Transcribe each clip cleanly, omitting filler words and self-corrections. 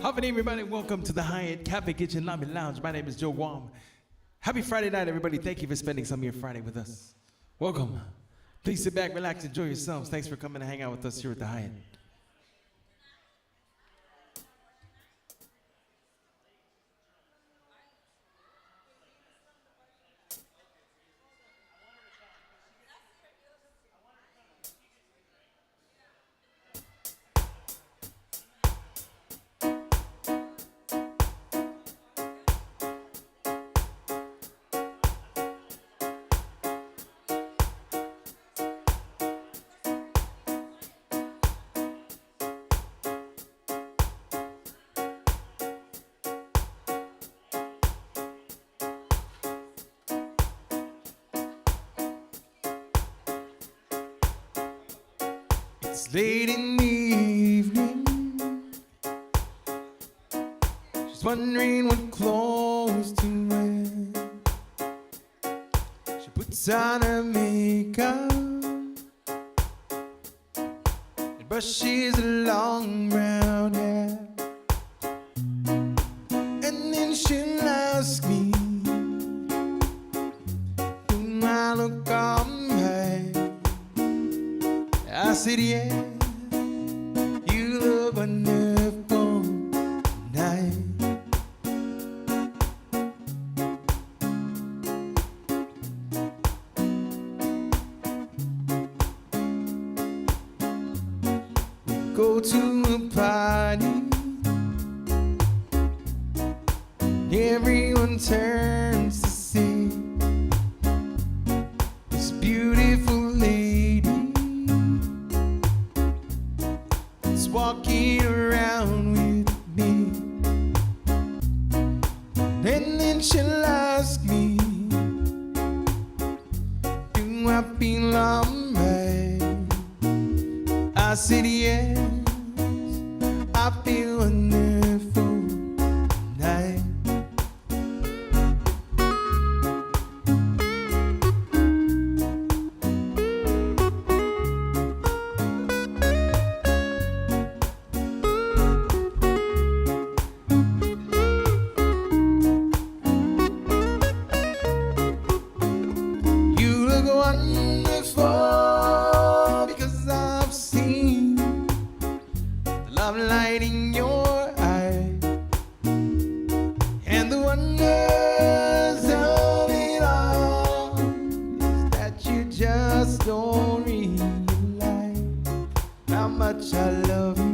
Howdy, everybody. Welcome to the Hyatt Cafe Kitchen Lobby Lounge. My name is Joe Guam. Happy Friday night, everybody. Thank you for spending some of your Friday with us. Welcome. Please sit back, relax, enjoy yourselves. Thanks for coming to hang out with us here at the Hyatt. It's late in the evening. She's wondering what clothes to wear. She puts on her makeup and brushes her long brown hair. And then she'll ask me, do I look alright? I said, yeah, you look wonderful tonight. We go to a party, and everyone turns to see this beautiful lady walking around with me. And then she'll ask me, do I feel alright? I said yes, I feel wonderful tonight. Wonderful, because I've seen the love light in your eye, and the wonders of it all is that you just don't realize how much I love you.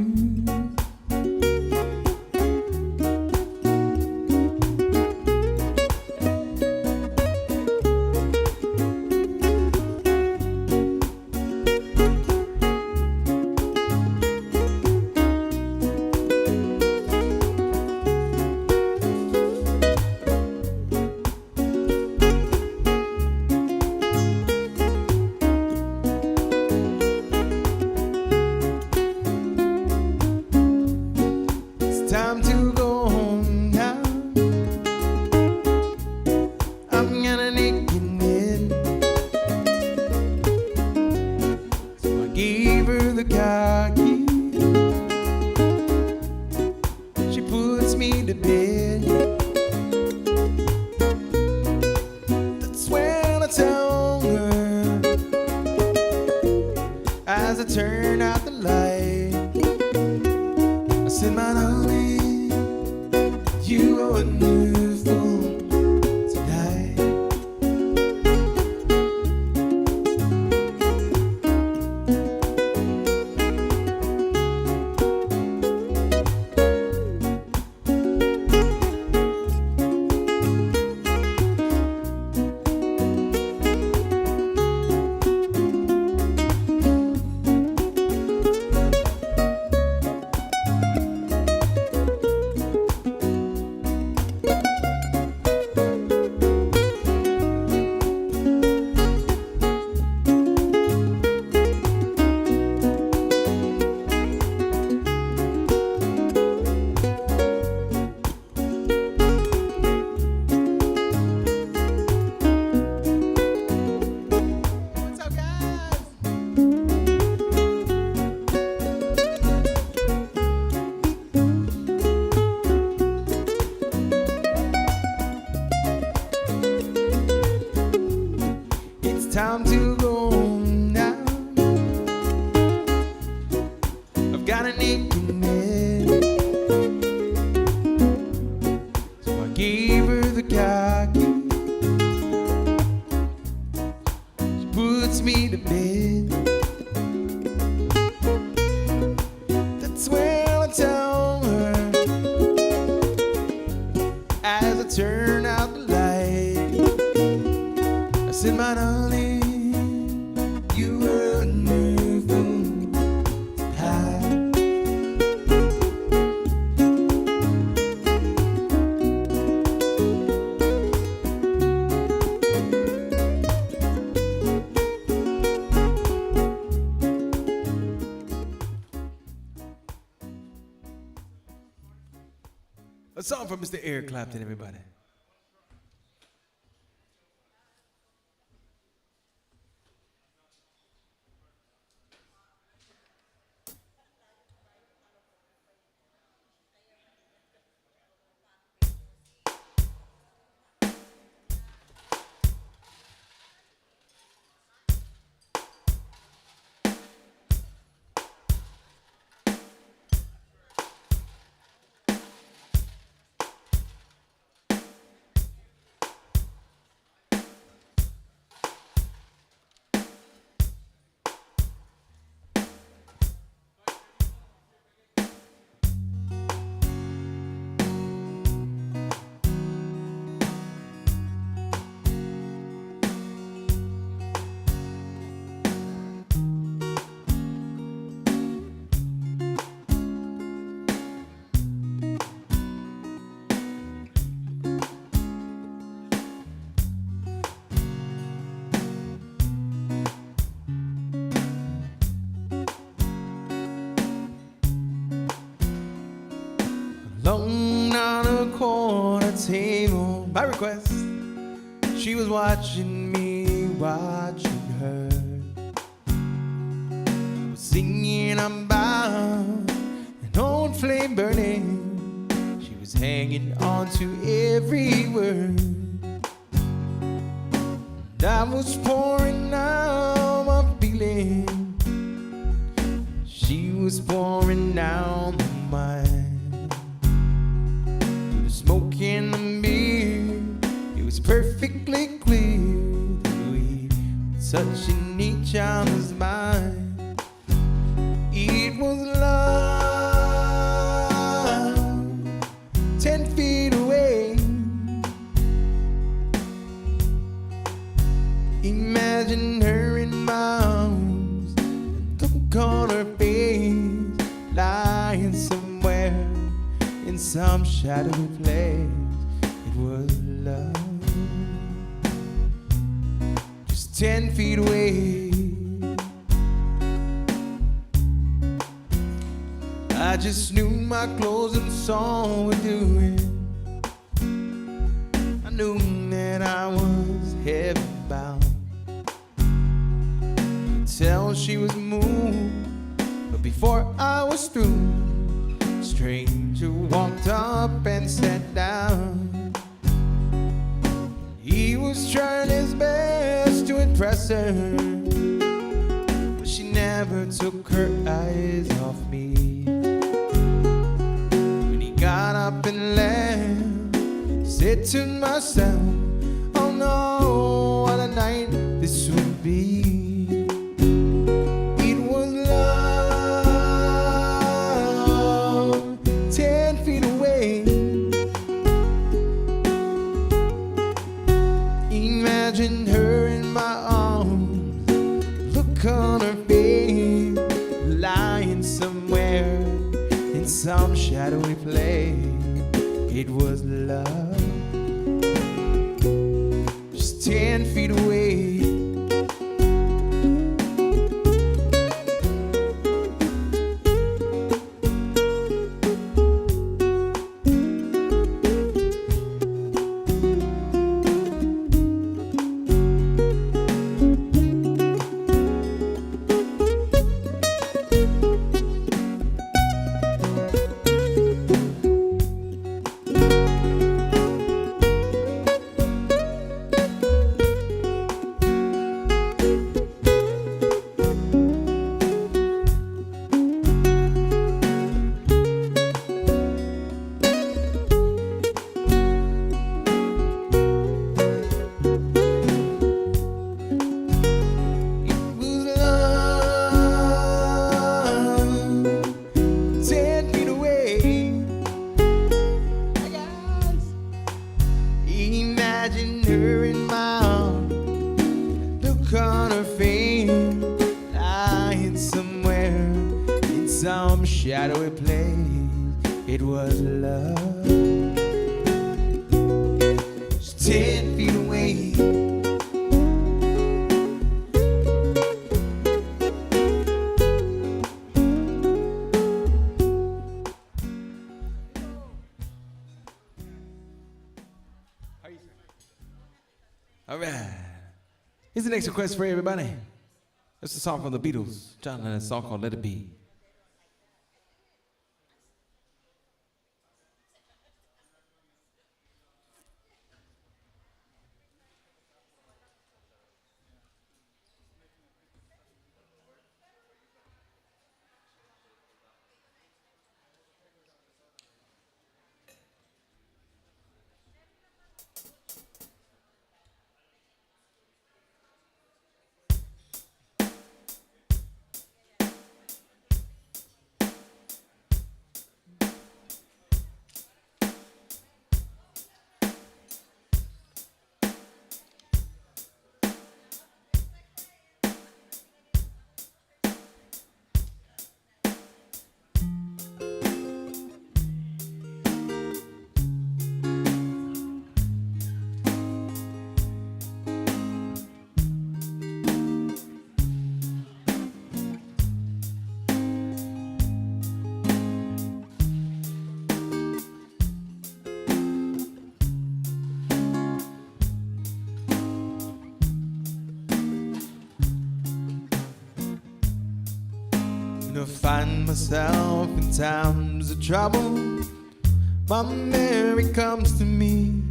thinking it. So I gave her the car key. She puts me to bed. That's when I tell her, as I turn out the light, I said, my darling, you were never high. A song from Mr. Eric Clapton, everybody. Alone on a corner table, by request, she was watching me, watching her. I was singing about an old flame burning. She was hanging on to every word. And I was pouring out my feelings. She was pouring out mine. Smoking the beer, it was perfectly clear that we were touching each other's mind. It was love, 10 feet away. Imagine her in my arms, and look on her face, lying somewhere in some shadowy place. It was love, just 10 feet away. I just knew my closing song would do it. I knew that I was heaven bound. Could tell she was moved, but before I was through, a stranger walked up and sat down. He was trying his best to impress her, but she never took her eyes off me. When he got up and left, I said to myself, oh no, what a night this would be. It was love, 10 feet away. Imagine her in my arms, look on her face, lying somewhere in some shadowy place. It was love, just 10 feet away. shadowy place, it was love. Just 10 feet away. All right. Here's the next request for everybody. It's a song from the Beatles. John had a song called Let It Be. To find myself in times of trouble, Mama Mary comes to me,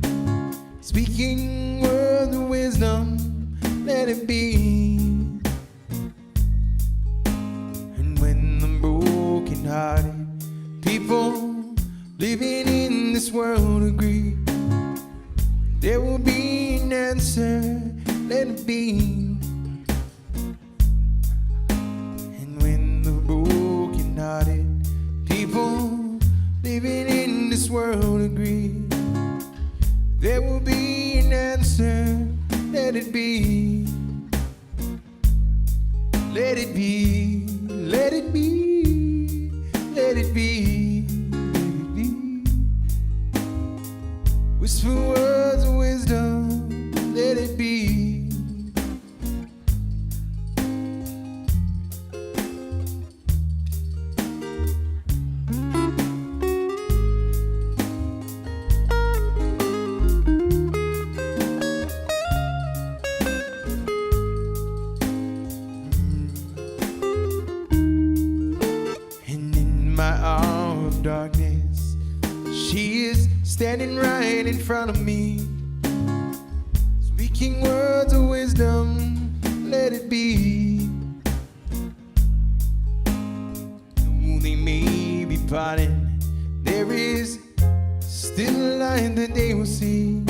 speaking words of wisdom, let it be. And when the broken-hearted people living in this world agree, there will be an answer, let it be. People living in this world agree, there will be an answer, let it be. Let it be, let it be, let it be, let it be. Whisper words of wisdom, let it be. Darkness, she is standing right in front of me, speaking words of wisdom, let it be. Though they may be parting, there is still a light that they will see.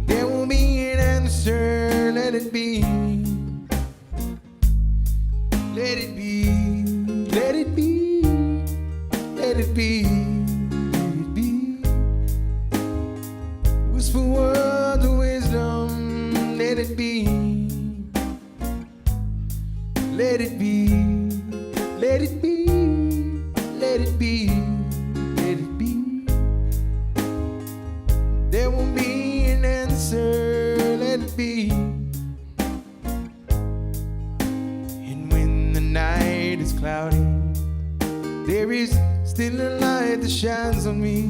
There will be an answer, let it be. Let it be, let it be. Let it be, let it be. Whisper words of wisdom, let it be. Let it be, let it be, let it be, let it be. There will be an answer, let it be. And when the night is cloudy, there is still a light that shines on me.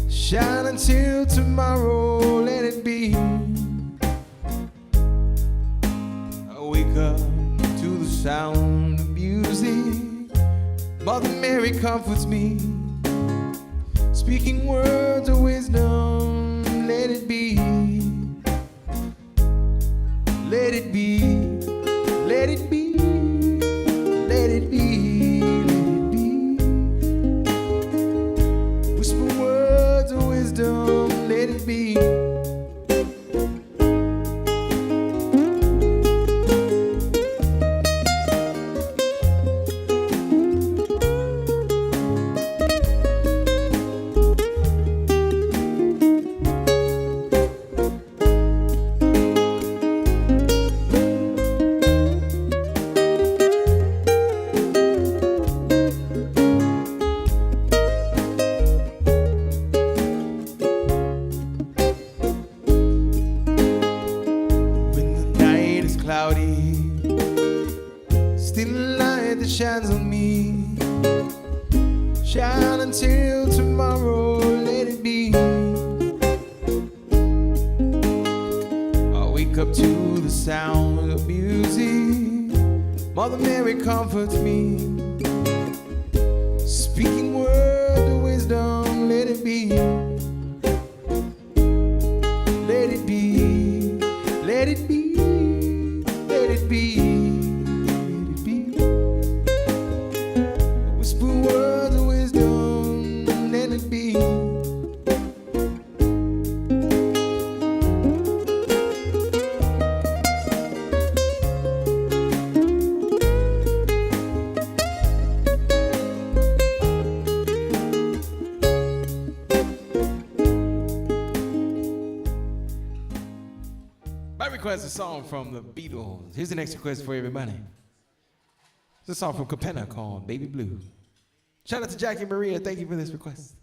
Shine until tomorrow, let it be. I wake up to the sound of music. Mother Mary comforts me, speaking words of wisdom, let it be. Let it be, let it be, let it be. Let it be. me. Shine until tomorrow, let it be. I wake up to the sound of music. Mother Mary comforts me, speaking words of wisdom, let it be. Let it be, let it be, let it be, let it be. Whisper words of wisdom, let it be. I request a song from the Beatles. Here's the next request for everybody. It's a song from Capenna called Baby Blue. Shout out to Jackie Maria. Thank you for this request.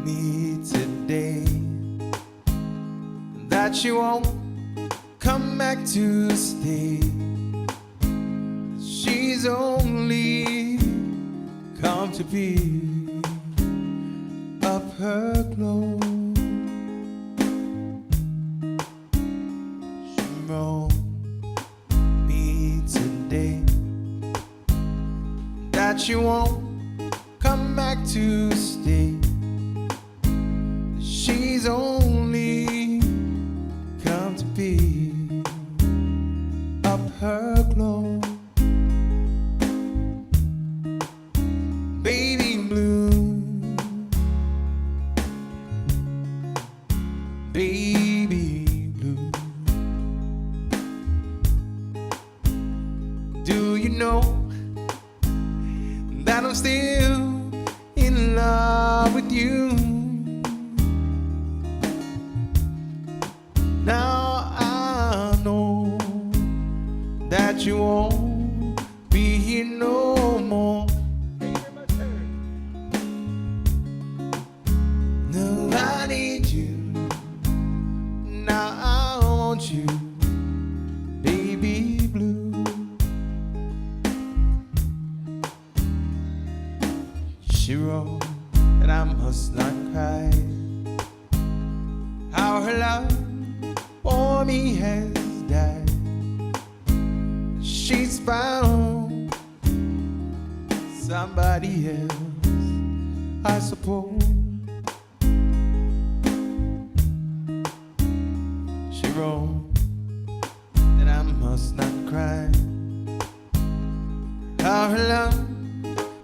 Me today that she won't come back to stay. She's only come to be up her glow. She wrote me today that she won't come back to stay. She's only come to be up her glow. Baby blue, baby blue. Do you know that I'm still in love with you? Now I know that you won't be here no more. No, I need you. Now I want you, baby blue. She wrote that I must not cry, how her love for me has died. She's found somebody else, I suppose. She wrote that I must not cry, how her love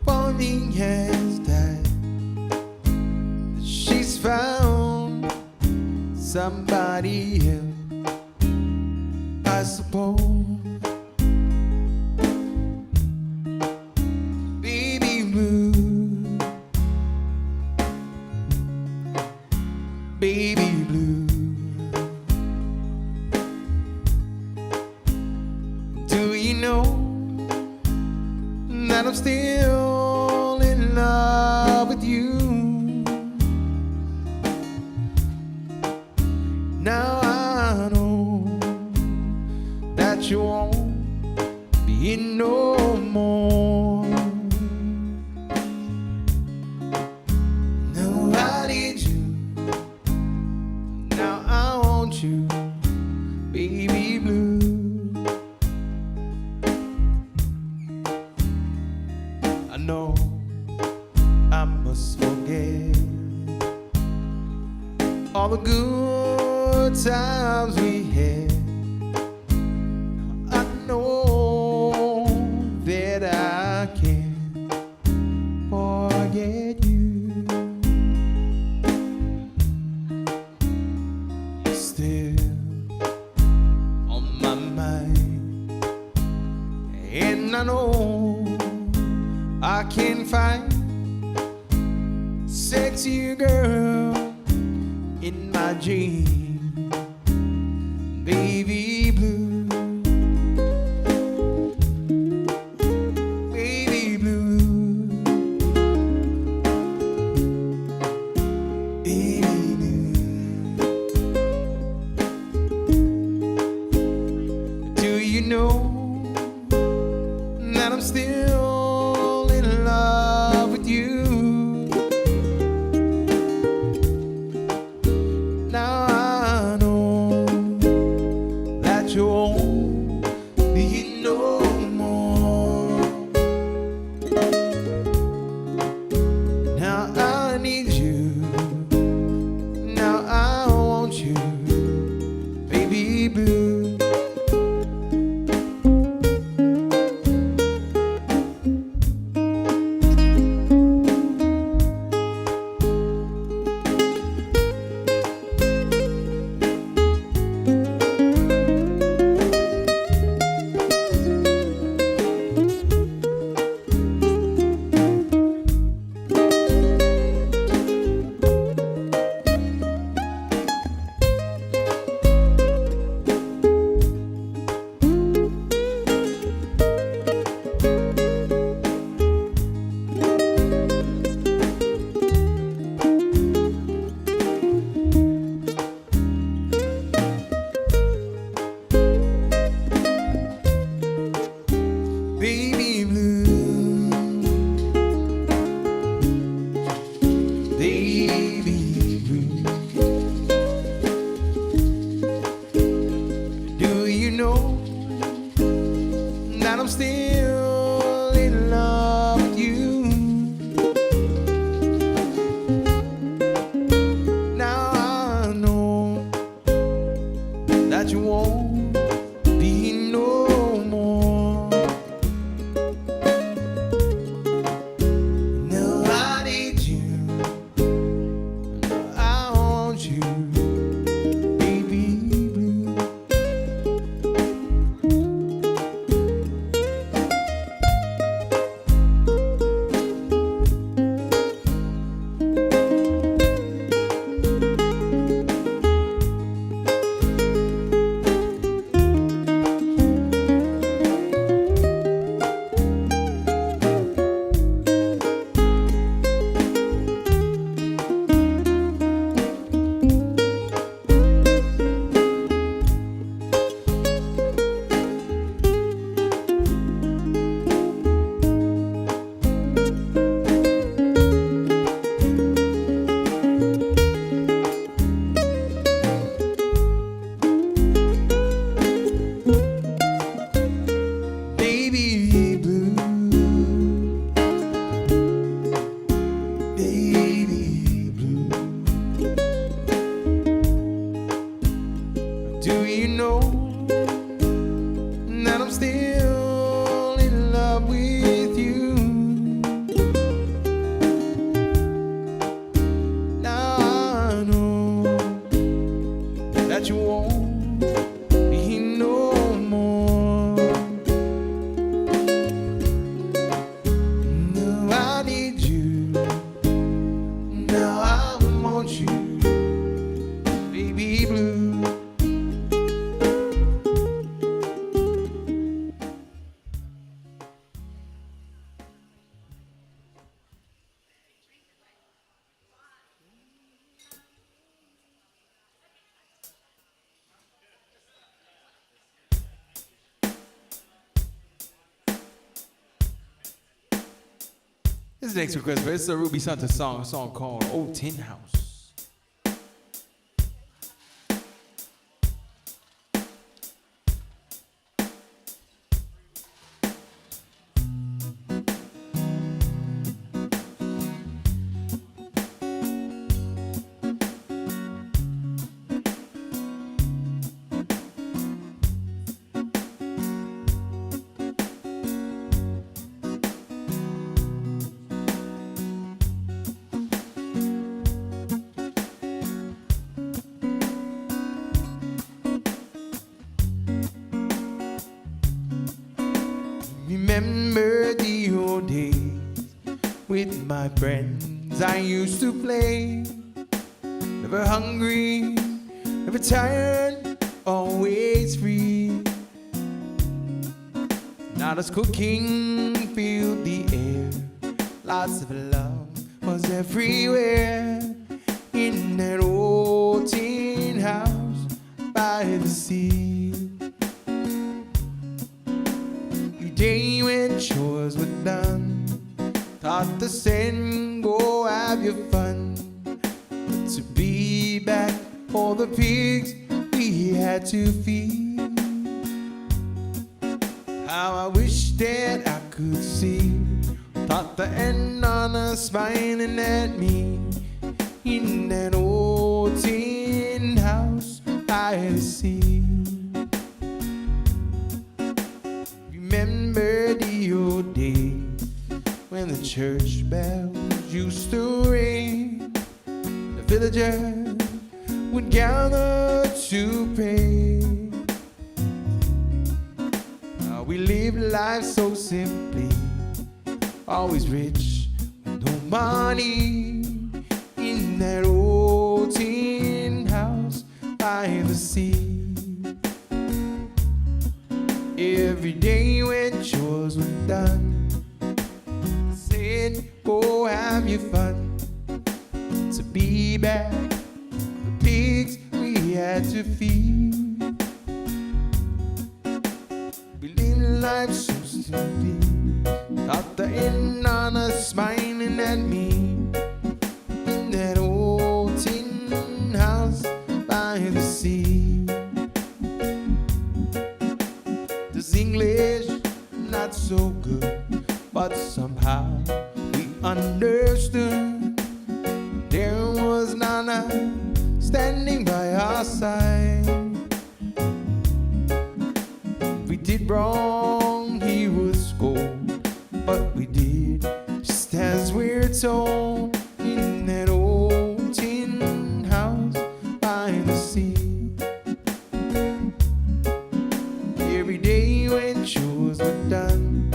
for me has died. She's found somebody else, I suppose. Baby blue, baby blue. Do you know that I'm still in love with you? Now I know that you won't be no more. Now I need you. Now I want you, baby blue. I know I must forget all the good times we had. I know that I can't forget you. You're still on my mind, and I know I can find sexy girl in my dream, baby blue, baby blue, baby blue. Do you know that I'm still in love with you? Now I know that you won't be no more. Now I need you. Now I want you, baby blue. Baby blue, baby blue. Do you know that I'm still in love with you? Now I know that you won't be no more. This is the next request, but it's a Ruby Santos song, a song called Old Tin House. Remember the old days with my friends I used to play. Never hungry, never tired, always free. Not as cooking filled the air, lots of love was everywhere. In that old tin house by the sea. Day when chores were done, taught the sin, go have your fun. But to be back for the pigs we had to feed. How I wish that I could see, thought the end on us smiling at me. In that old tin house by the sea. Remember the old days when the church bells used to ring. The villagers would gather to pray. We lived life so simply, always rich with no money. In that old tin house by the sea. Every day when chores were done, I said, go have your fun. To be back, the pigs we had to feed. We lived life so simply, thought the end on us smiling at me. In that old tin house by the sea. English not so good, but somehow we understood. There was Nana standing by our side. We did wrong, he would scold, but we did just as we're told. In that old tin house by the sea. Every day when chores were done,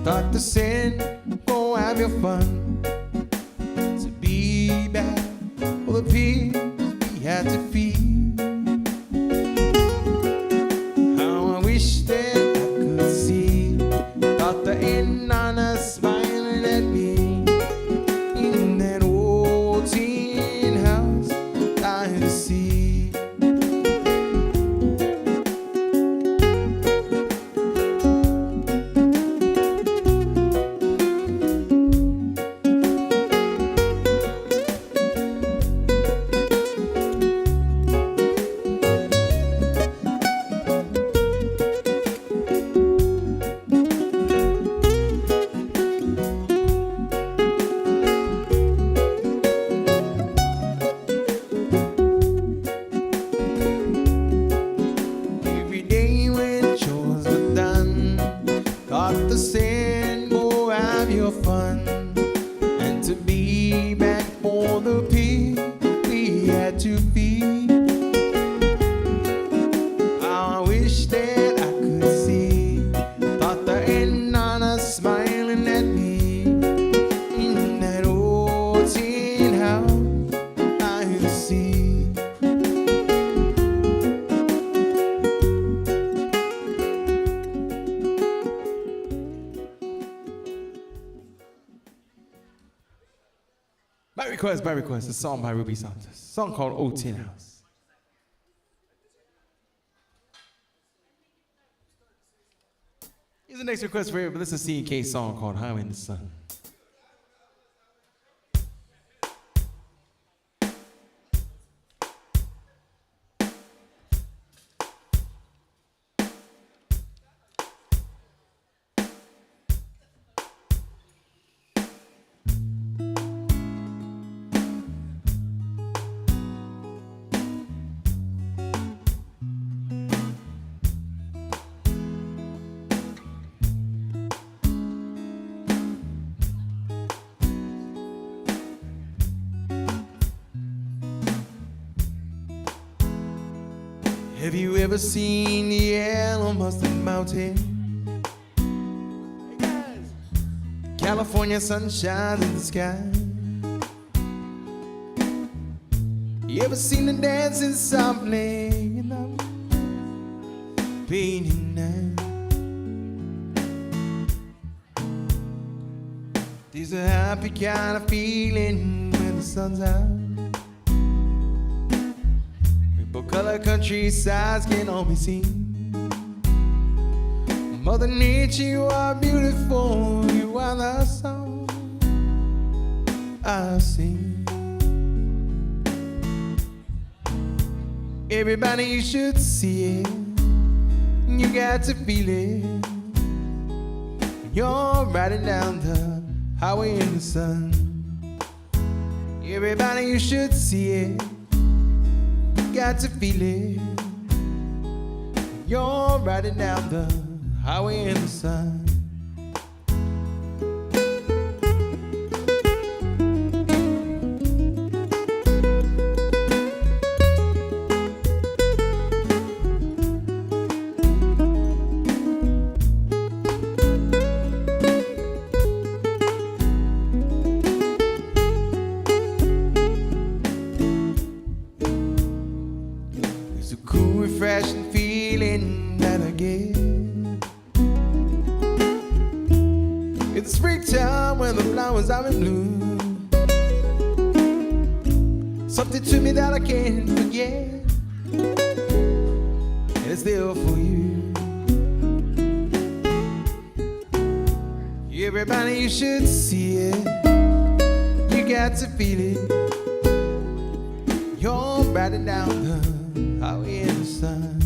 thought the sin, go have your fun. To be back for the pigs we had to feed. How I wish that I could see, thought the end on us smiling at me. In that old tin house by the sea. By request, a song by Ruby Santos, a song called Old Tin House. Here's the next request for you, but this is a C&K song called Highway in the Sun. Have you ever seen the yellow mustard mountain? California sunshine in the sky. You ever seen the dancing softly in the painting night? There's a happy kind of feeling when the sun's out. Rainbow color countrysides can all be seen. Mother Nature, you are beautiful. You are the song I sing. Everybody, you should see it. You got to feel it. You're riding down the highway in the sun. Everybody, you should see it. You got to feel it. You're riding down the highway in the sun. It's a cool, refreshing feeling that I get. It's springtime when the flowers are in bloom. Something to me that I can't forget, and it's there for you. Everybody, you should see it. You got to feel it. You're riding down the highway in the sun.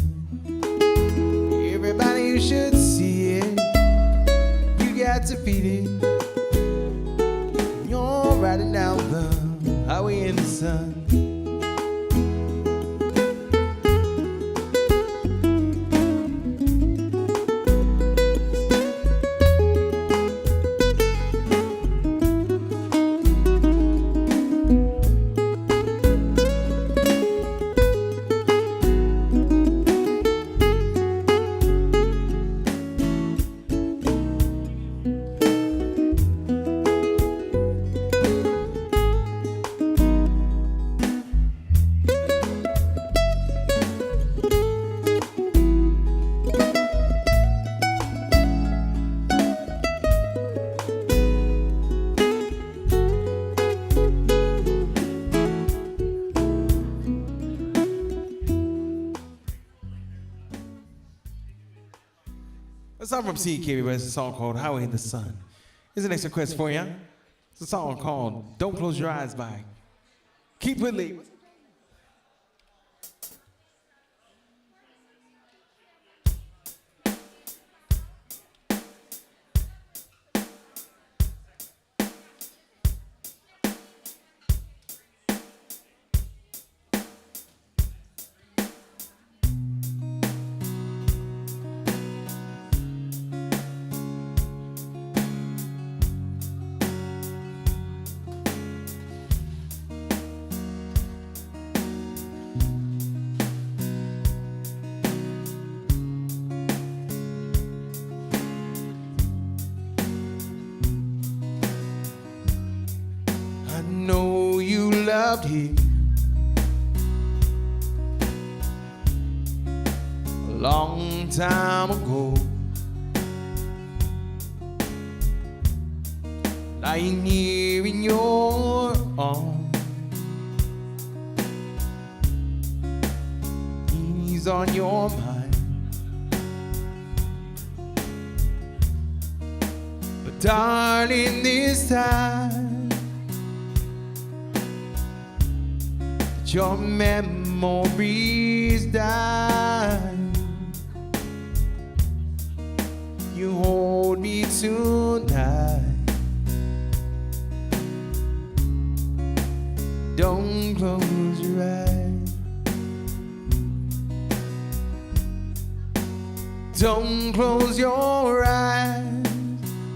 Everybody, you should see it. You got to feel it. You're riding down the highway in the sun. A song from CK, but it's a song called Highway in the Sun. Here's the next request for you. It's a song called Don't Close Your Eyes by UKULELE. I know you loved him a long time ago, lying here in your arms. He's on your mind, but darling, this time your memories die. You hold me tonight. Don't close your eyes. Don't close your eyes.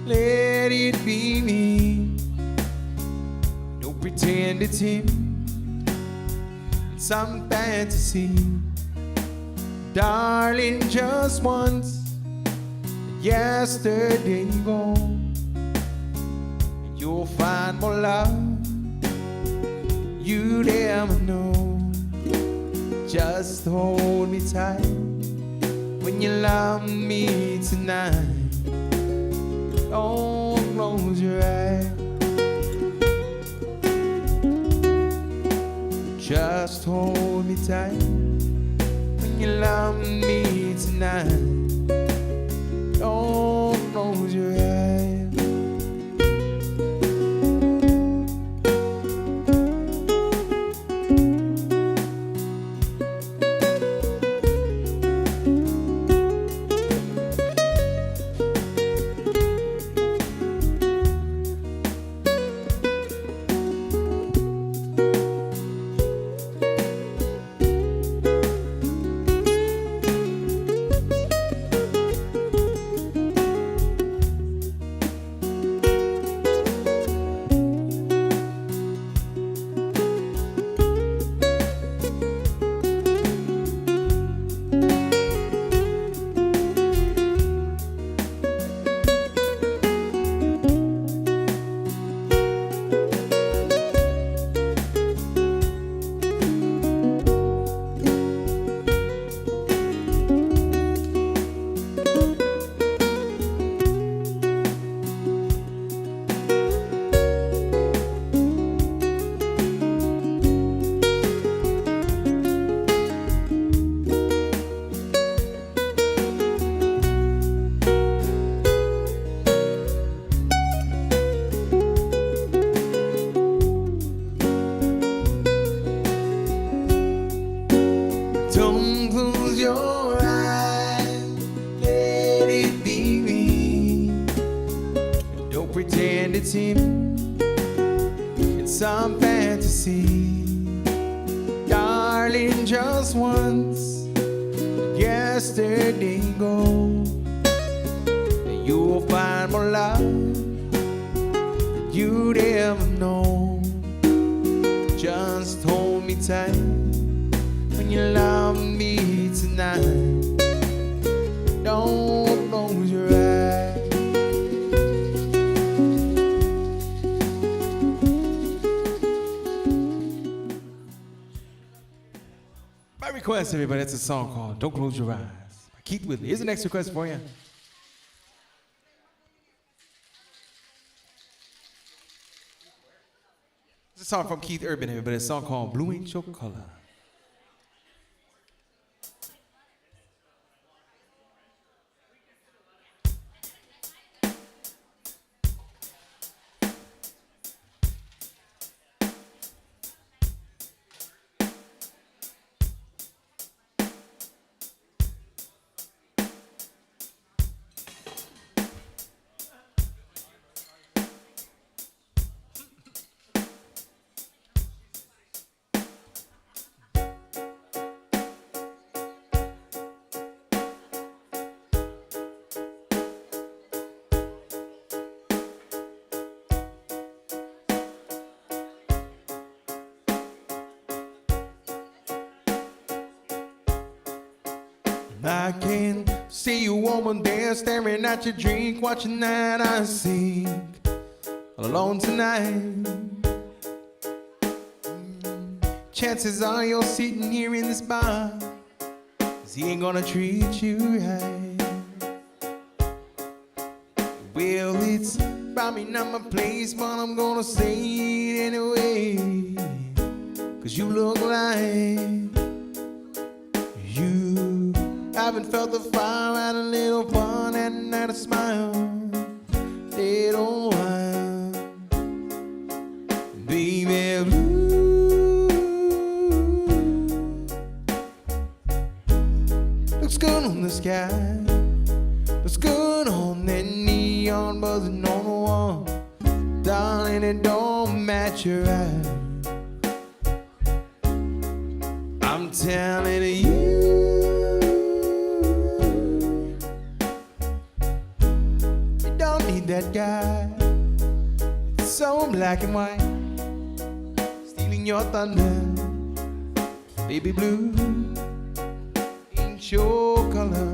Let it be me. Don't pretend it's him. Some fantasy. Darling, just once, yesterday gone. You'll find more love you'd ever know. Just hold me tight when you love me tonight. Don't close your eyes. Just hold me tight when you love me tonight. Don't close your eyes. Don't close your eyes, let it be me. Don't pretend it's him, it's some fantasy. Darling, just once, yesterday gone. You'll find more love than you'd ever know. Just hold me tight when you love me tonight. Don't close your eyes. My request, everybody, it's a song called Don't Close Your Eyes by Keith Whitley. Here's the next request for you. It's a song from Keith Urban, everybody. It's a song called Blue Ain't Your Color. I can see you, woman, there staring at your drink, watching that I sing all alone tonight. Chances are you're sitting here in this bar, 'cause he ain't gonna treat you right. Well, it's probably not my place, but I'm gonna say it anyway, 'cause you look like you haven't felt the fire, had a little fun, and had a smile. Little while, baby blue. Looks good on the sky, looks good on that neon buzzing on the wall. Darling, it don't match your eyes. I'm telling you, that guy, it's so black and white, stealing your thunder, baby blue, ain't your color.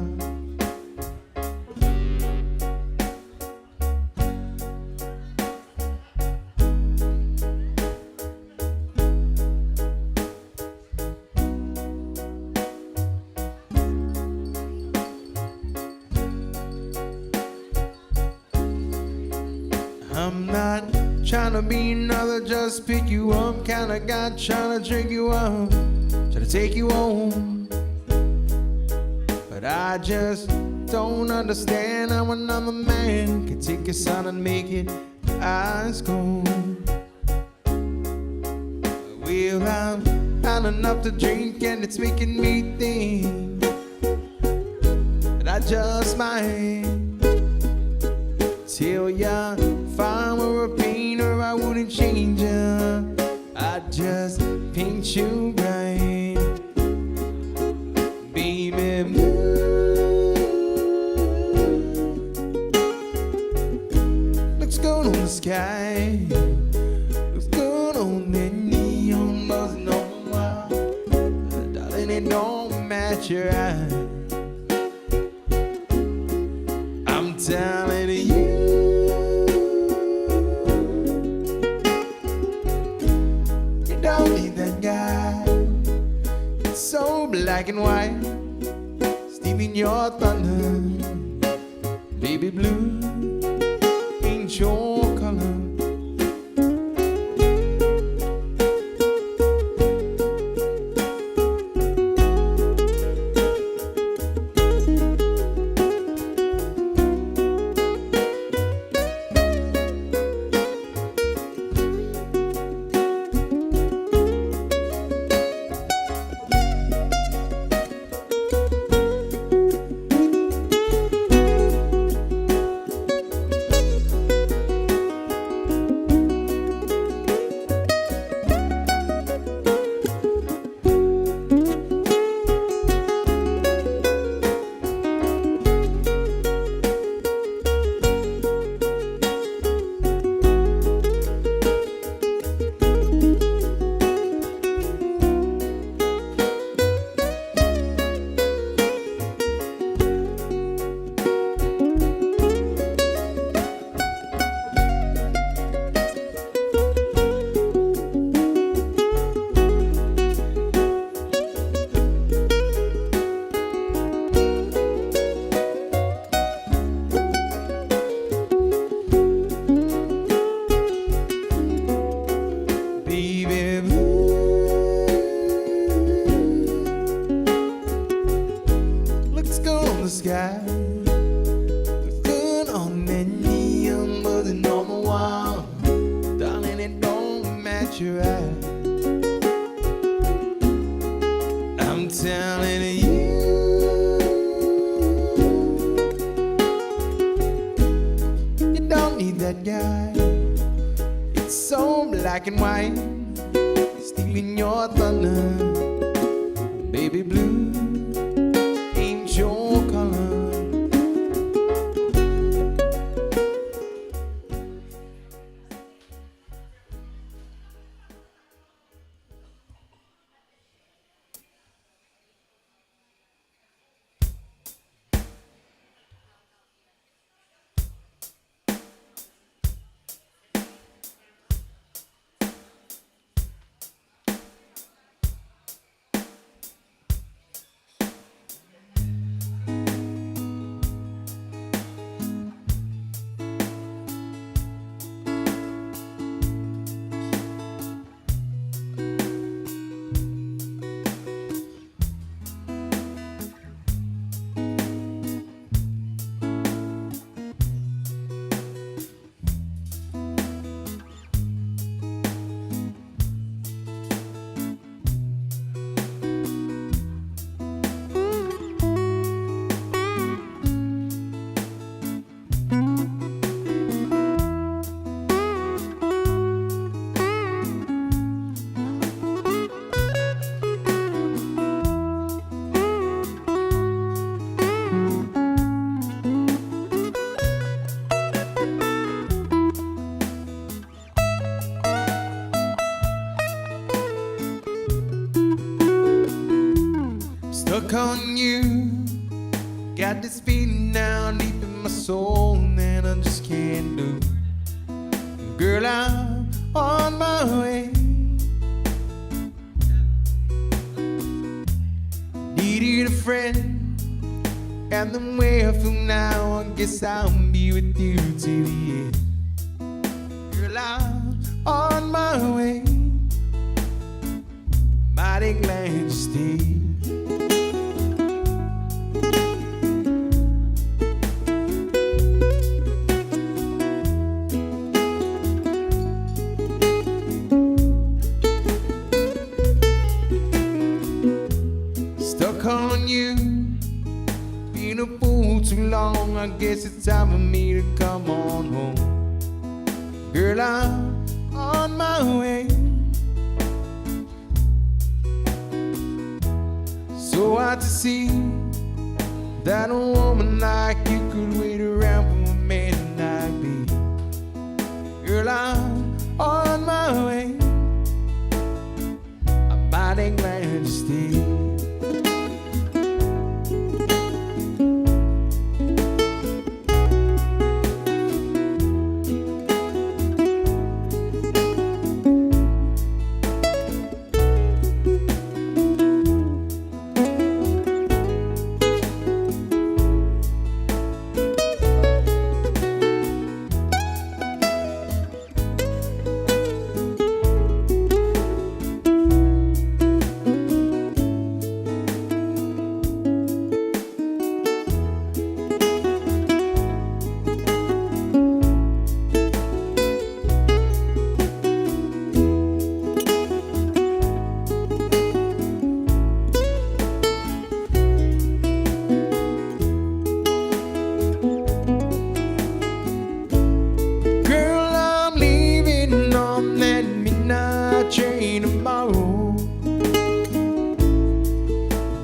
I'm not trying to be another, just pick you up kind of guy, trying to drink you up, trying to take you home. But I just don't understand how another man can take your son and make it ice cold. Well, I've had enough to drink and it's making me think that I just might tell ya if I were a painter I wouldn't change ya, I'd just paint you bright. Baby blue, looks good on the sky, looks good on the neon buzzing on the wall. Darling, it don't match your eyes. I'm telling you, don't need that guy. It's so black and white, steaming your thunder. Baby blue ain't your color. Sky, looks good on that neon buzzing on the wall. Darling, it don't match your eyes. I'm telling you, you don't need that guy. It's so black and white, stealing your thunder. Baby blue ain't your color. Stuck on you. Got this feeling now deep in my soul that I just can't do. Girl, I'm on my way. Needed a friend, and the way I feel now, I guess I'll be with you till the end. Girl, I'm on my way. Mighty glad you stayed. Stuck on you, been a fool too long. I guess it's time for me to come on home. Girl, I'm on my way. So hard to see that a woman like you could wait around for a man like me. Girl, I'm on my way. I'm mighty glad you stayed. Train tomorrow,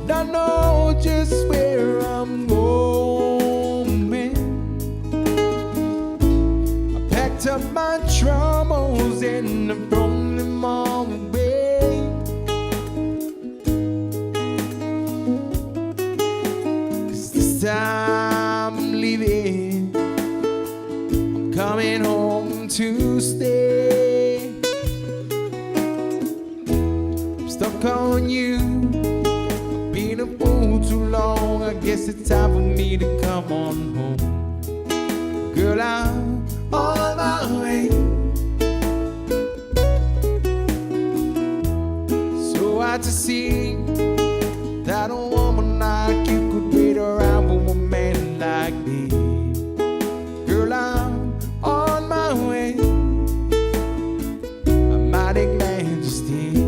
and I know just where I'm going. I packed up my troubles and I've thrown them all away. 'Cause this time I'm leaving, I'm coming home to stay. Stuck on you, I've been a fool too long. I guess it's time for me to come on home. Girl, I'm on my way. So hard to see that a woman like you could wait around for a man like me. Girl, I'm on my way. I'm mighty glad you stayed.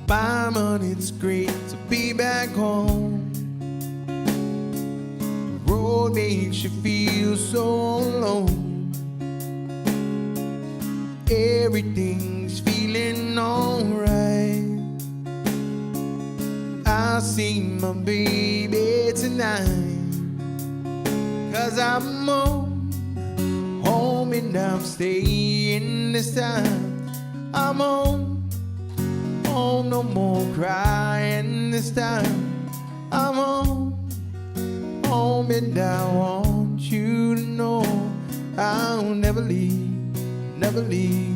Bye, man, it's great to be back home. The road makes you feel so alone. Everything's feeling alright. I see my baby tonight. 'Cause I'm home and I'm staying this time. I'm home, no more crying this time. I'm home and I want you to know I'll never leave, never leave.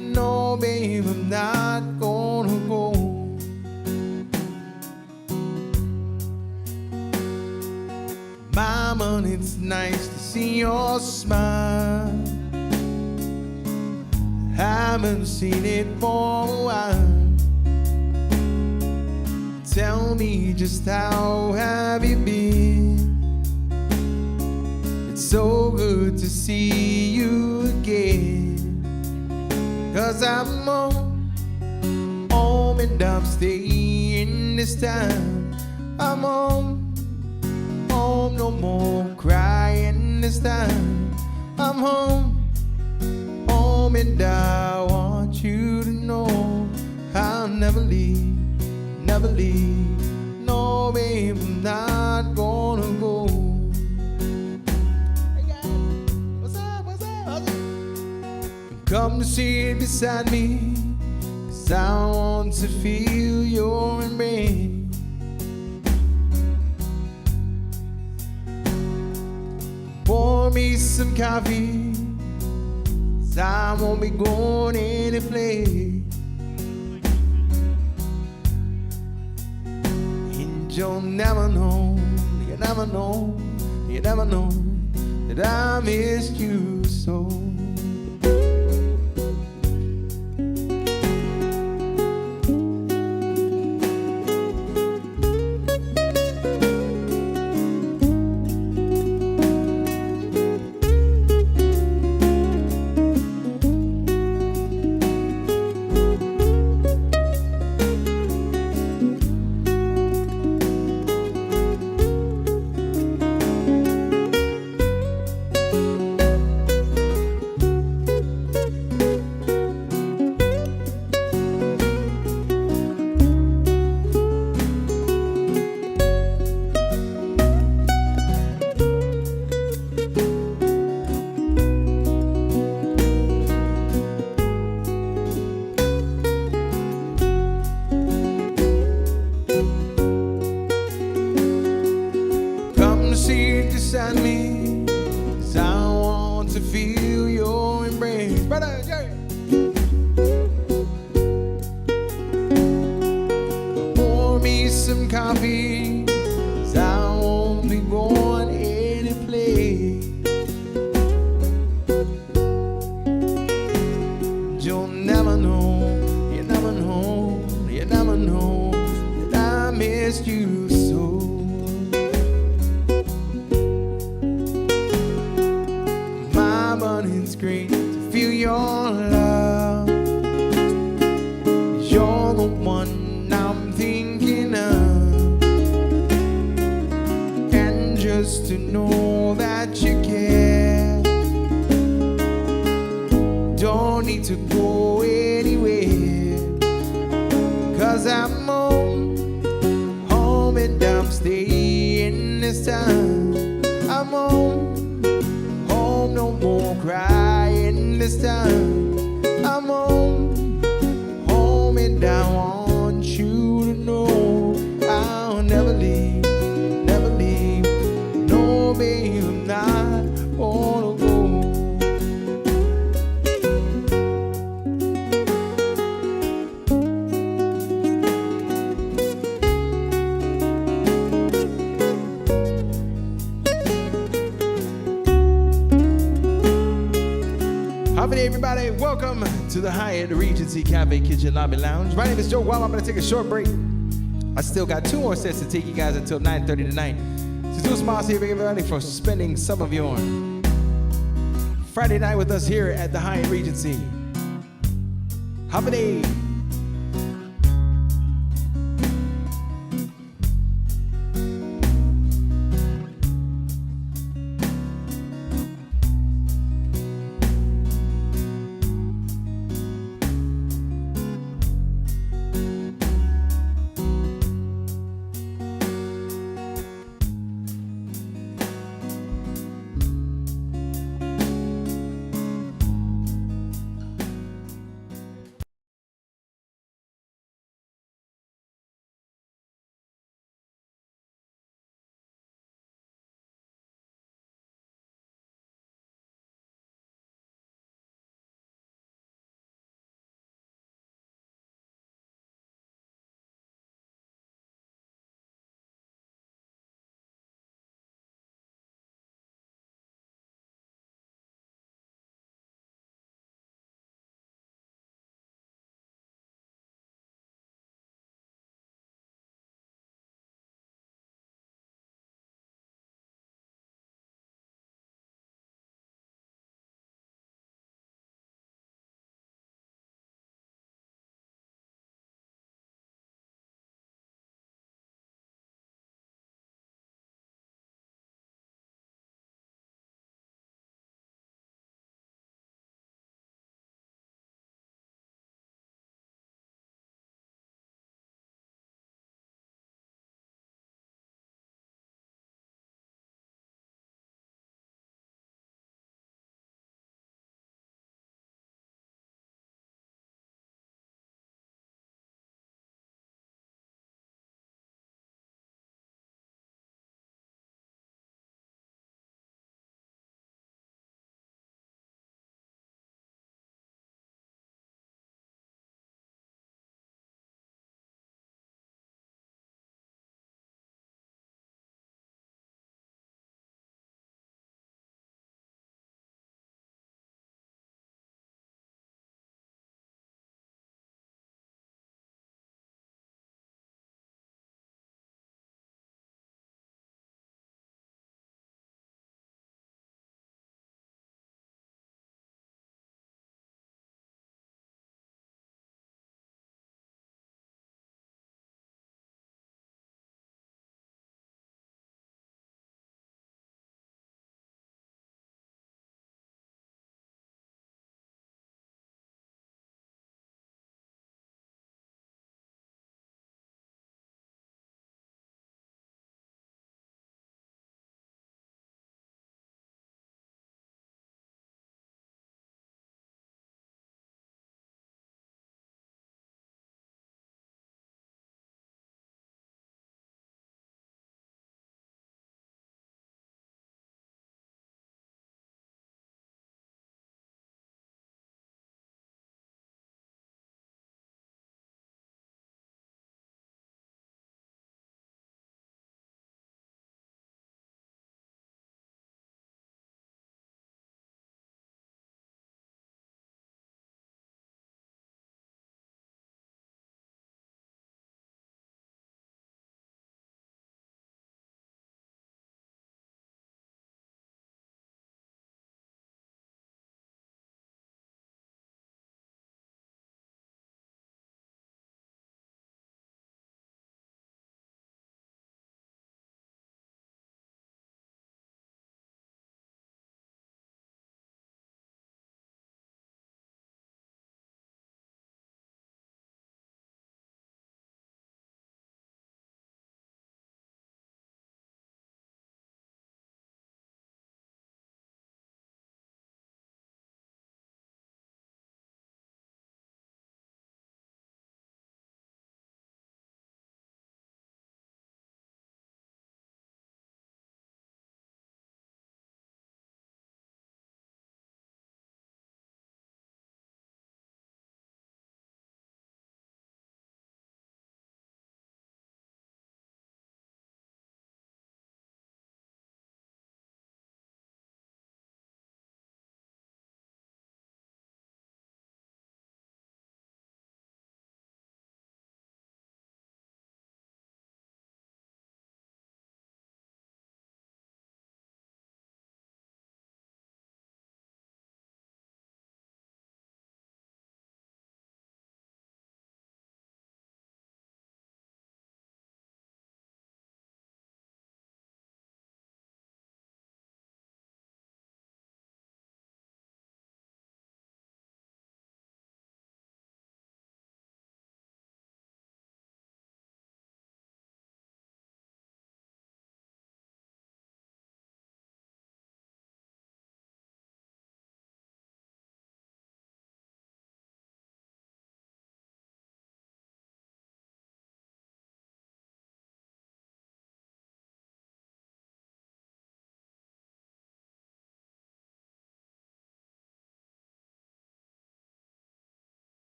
No, babe, I'm not gonna go. Mama, it's nice to see your smile. Haven't seen it for a while. Tell me, just how have you been? It's so good to see you again. 'Cause I'm home and I'm staying this time. I'm home, no more crying this time. I'm home, and I want you to know I'll never leave, never leave. No, babe, I'm not gonna go. Hey guys, what's up, what's up? Come to sit beside me, 'cause I want to feel your embrace. Pour me some coffee, 'cause I won't be going any place. And you'll never know, you never know, you never know that I missed you so. Beside me, 'cause I want to feel your embrace. Brother Jerry, pour me some coffee, 'cause I won't be going any place. You'll never know, you never know, you never know that I missed you so. It's great to feel your love. You're the one I'm thinking of. And just to know that you care, don't need to go anywhere. 'Cause I'm home and I'm staying this time. I'm home, no more crying this time. I'm home and I want you to know I'll never leave, never leave. No, babe, I'm not gonna go. Hey everybody, welcome to the Hyatt Regency Cafe Kitchen Lobby Lounge. My name is Joe Guam. I'm going to take a short break. I still got 2 more sets to take you guys until 9:30 tonight. So do a small see everybody for spending some of your Friday night with us here at the Hyatt Regency. Holiday.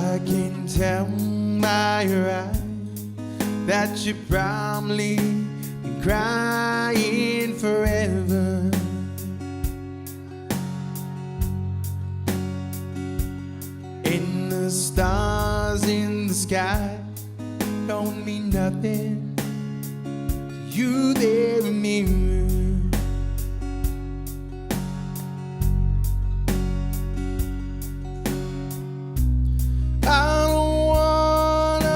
I can tell by your eyes that you probably been crying forever. And the stars in the sky don't mean nothing to you, they're a mirror. I don't wanna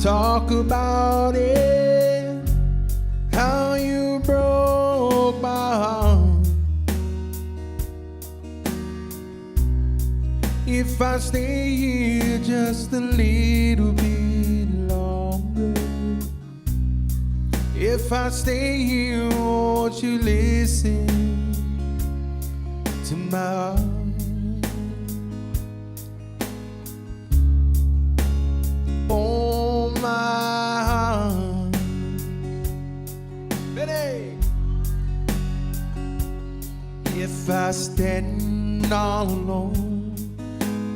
talk about it, how you broke my heart. If I stay here just a little bit longer, if I stay here, won't you listen to my heart? Oh, my heart. Ready? If I stand all alone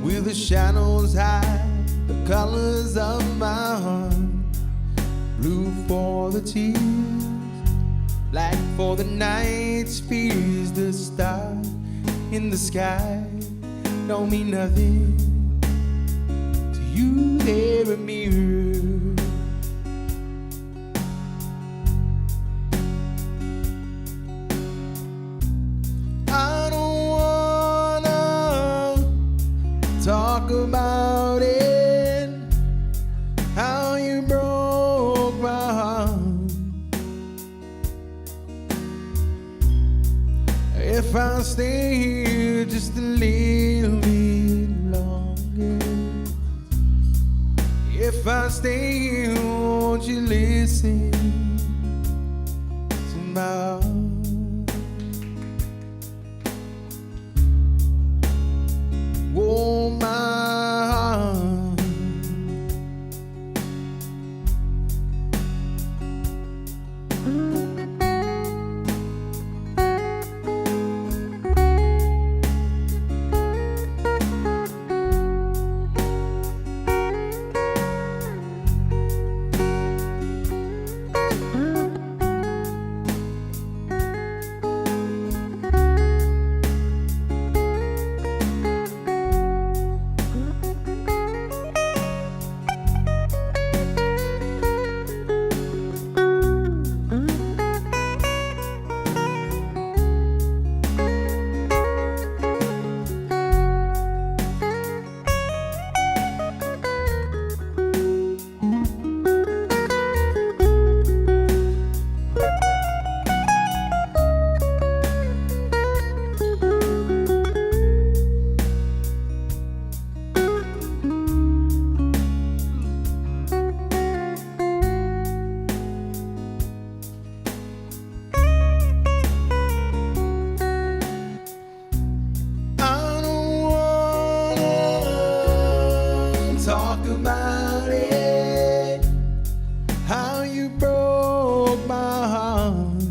with the shadows high, the colors of my heart, blue for the tears, black for the night's fears, the stars in the sky don't mean nothing to you, they're a mirror. I don't wanna talk about it, how you broke my heart. If I stay here just a little bit longer, if I stay here, won't you listen to my heart? Oh, my heart. Talk about it, how you broke my heart.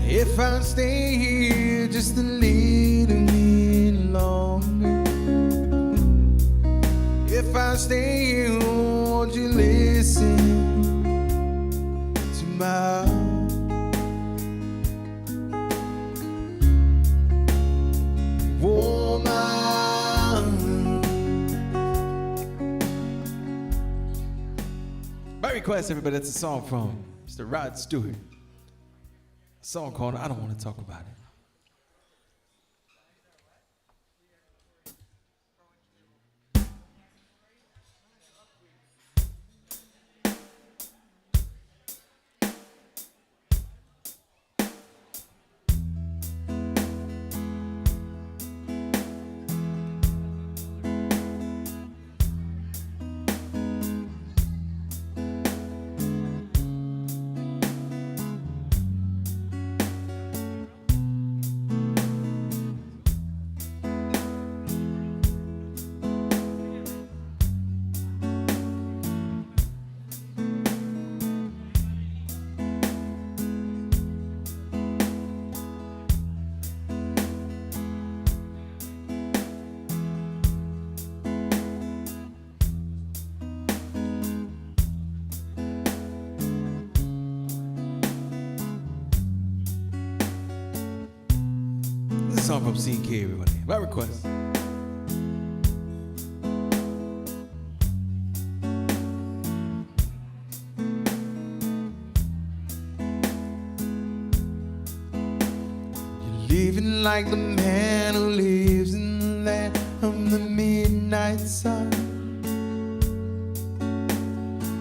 If I stay here just a little bit longer, if I stay here, won't you listen to my heart? Oh, my. By request, everybody, that's a song from Mr. Rod Stewart. A song called I Don't Want to Talk About It. song from CK, everybody. By request. Living like the man who lives in the land of the midnight sun,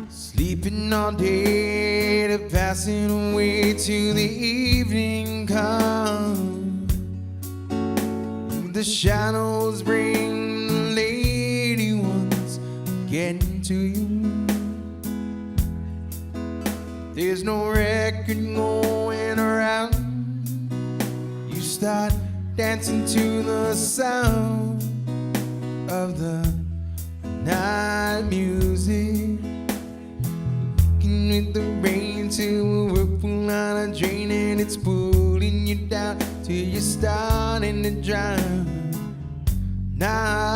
sleeping all day to passing away till the evening comes. The shadows bring the lady ones getting to you. There's no record going around. Start dancing to the sound of the night music, walking with the rain till a whirlpool on a drain, and it's pulling you down till you're starting to drown. Night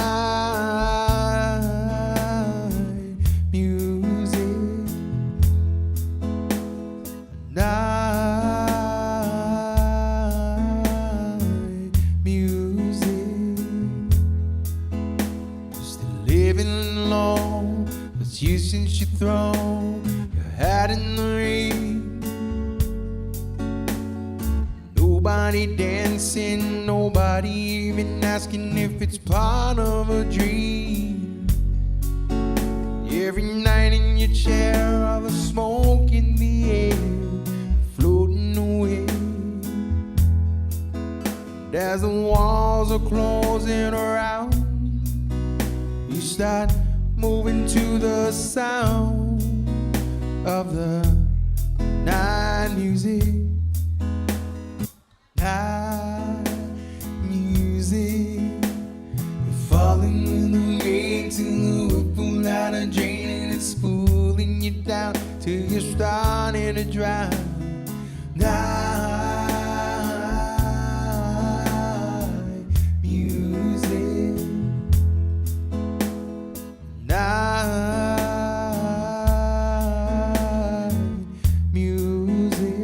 music, night. You since you throw your hat in the ring, nobody dancing, nobody even asking if it's part of a dream. Every night in your chair, all the smoke in the air, floating away. As the walls are closing around, you start moving to the sound of the night music. Night music. You're falling in the rain till the whirlpool out of drain, and it's pulling you down till you're starting to drown. Night music. Night music.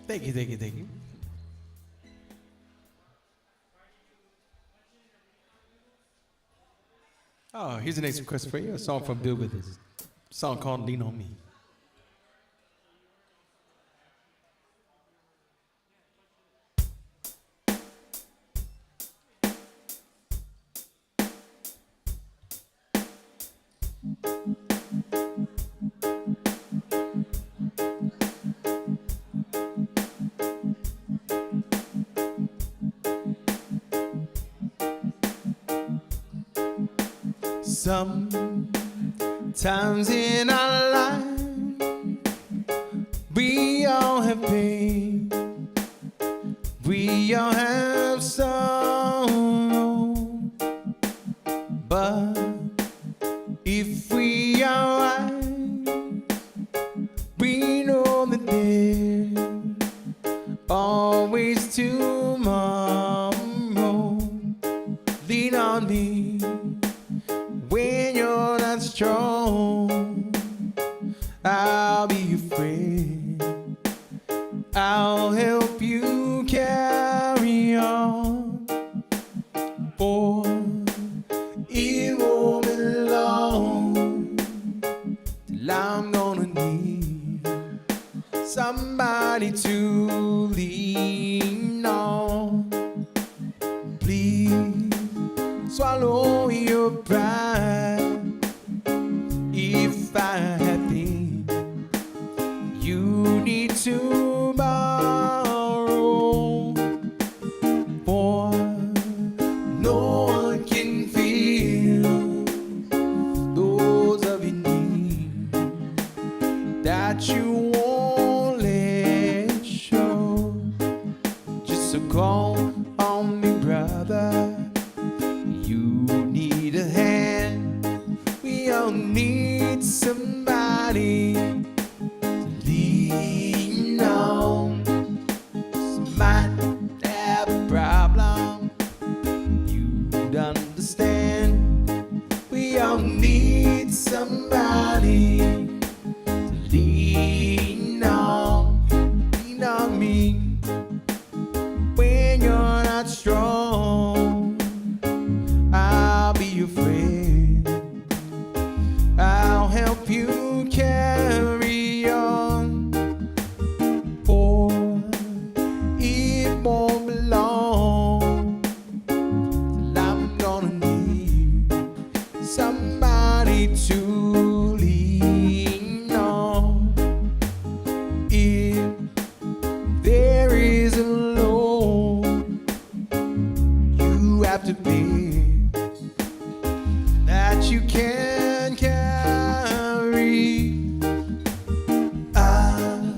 Thank you, thank you, thank you. Oh, here's the next request for you. A song from Bill Withers. A song called Lean on Me. Sometimes in our life, we all have pain, we all have sorrow, but if we are wise, we know that there's always tomorrow. Lean on me when you're not strong. I'll be your friend, I'll help you carry on. For it won't be somebody to lean on. Please swallow your pride. If I have been, you need to borrow, for no one can feel those of your need that you won't let show. Just so call on me, brother. You need a hand. We all need somebody to lean on. Some might have a problem, you'd understand. We all need somebody to lean on. Lean on me when you're not strong. I'll be your friend. I'll help you carry on, for it won't be long till I'm gonna need somebody to lean on. If there is a load you have to pay that you can't carry, I'll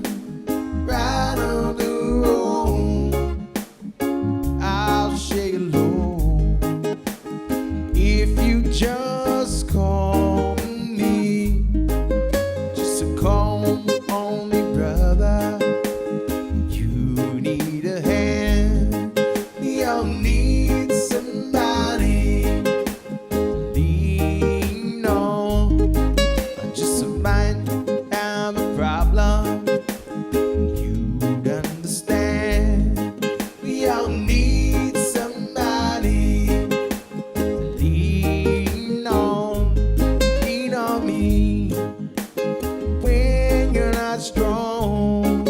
ride on the road. I'll share your load if you just call me. Just a call on me, brother. You need a hand. We all need somebody to lean on. Just a mind have a problem, you'd understand. We all need somebody to lean on. Lean on me when you're not strong.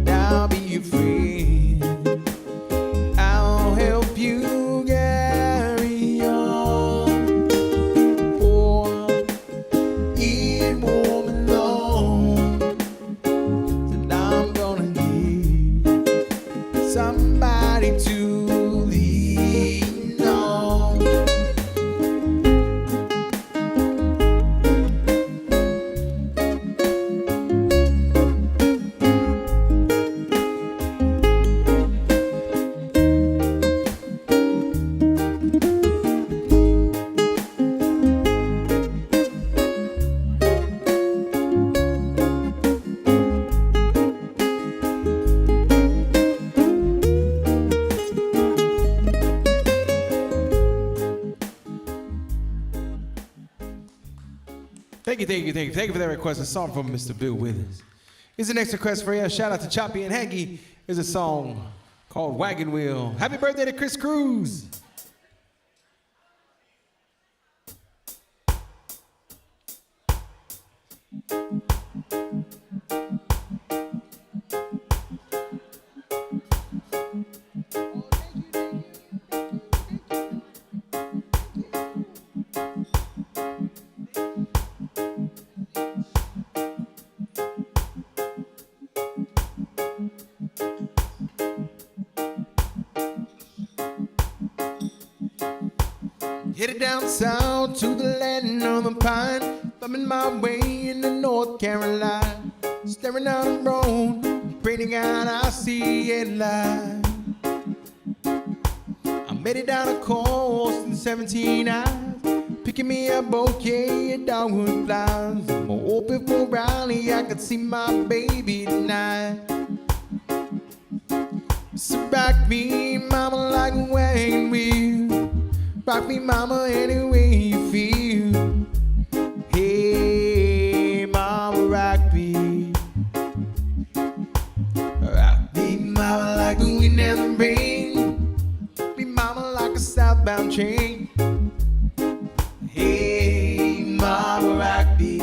I'll be your friend. I'll help you carry on, for it won't be long till I'm gonna need somebody to lean on. Thank you for that request. A song from Mr. Bill Withers. Here's the next request for you. Shout out to Choppy and Hanky. Here's a song called Wagon Wheel. Happy birthday to Chris Cruz. Headed down south to the land of the pine, bumming my way into North Carolina. Staring down the road, praying to God I see it light. I made it down a coast in 17 hours, picking me a bouquet of dogwood flowers. More open for Raleigh, I could see my baby tonight. So rock me, mama, like a wagon wheel. Rock me, mama, any way you feel. Hey, mama, rock me. Rock me, mama, like the wind and the rain. Rock me, mama, like a southbound train. Hey, mama, rock me.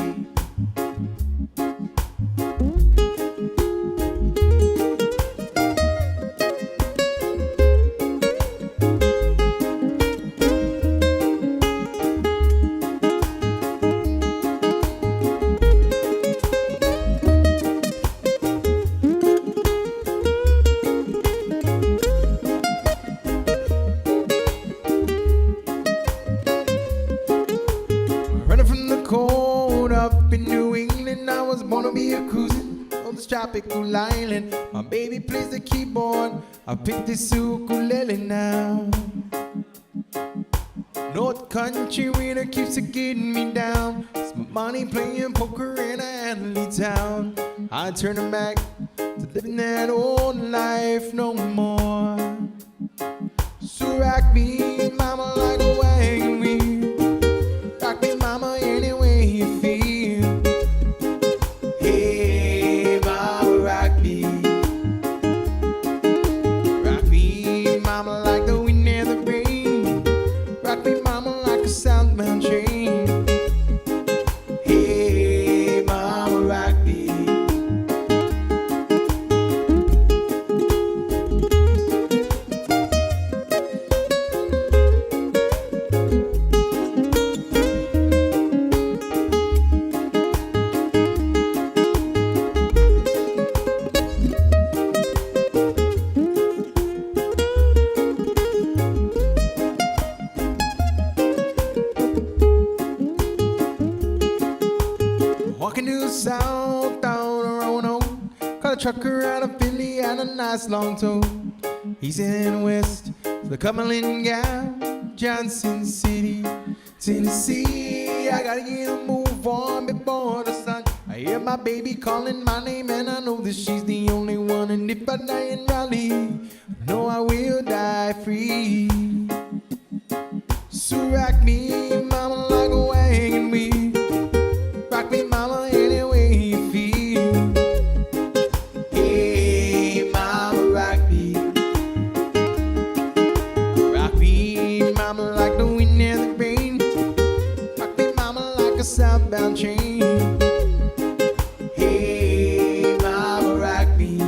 we're cruising on this tropical island. My baby plays the keyboard, I pick this ukulele now. North Country winter keeps it getting me down. It's my money playing poker in a Adelaide town. I turn them back to living that old life no more. So rock me, mama, like a wagon wheel. Rock me, mama, any way you feel. Hey, mama, rock me. Rock me, mama, like the wind and the rain. Rock me, mama, like a southbound train. Hey, mama, rock me. Walking to the south down the road, caught a trucker out of Philly and a nice long tow. He's in the west, the Cumberland Gap, Johnson City, Tennessee. I gotta get a move on before the sun. I hear my baby calling my name and I know that she's the only one. And if I die in Raleigh, I know I will die free. So rock me, mama, like a wagon wheel. Rock me, mama, any way you feel. Hey, mama, rock me. Rock me, mama, like the wind and the rain. Rock me, mama, like a southbound train. Hey, mama, rock me.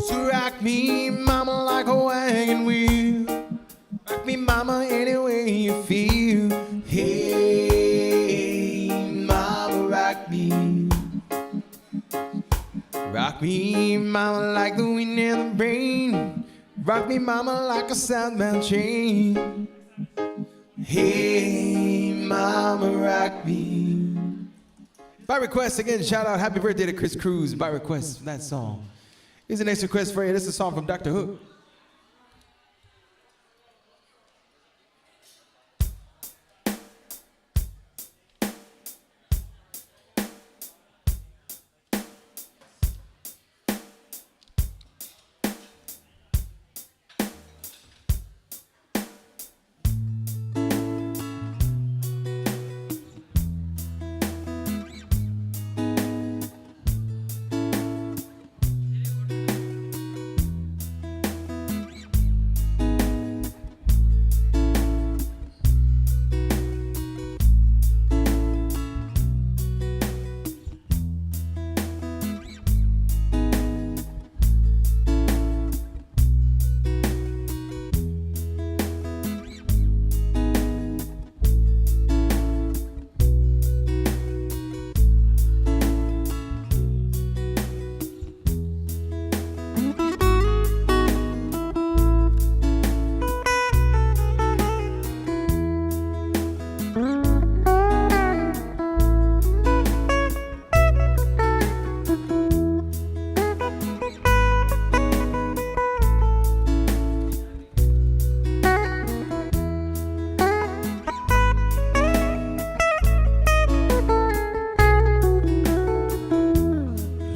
So rock me, mama, like a wagon wheel. Rock me, mama, any way you feel. Hey, mama, rock me. Rock me, mama, like the wind and the rain. Rock me, mama, like a southbound train. Hey, mama, rock me. By request, again, shout out, happy birthday to Chris Cruz. By request, that song. Here's the next request for you. This is a song from Dr. Hook.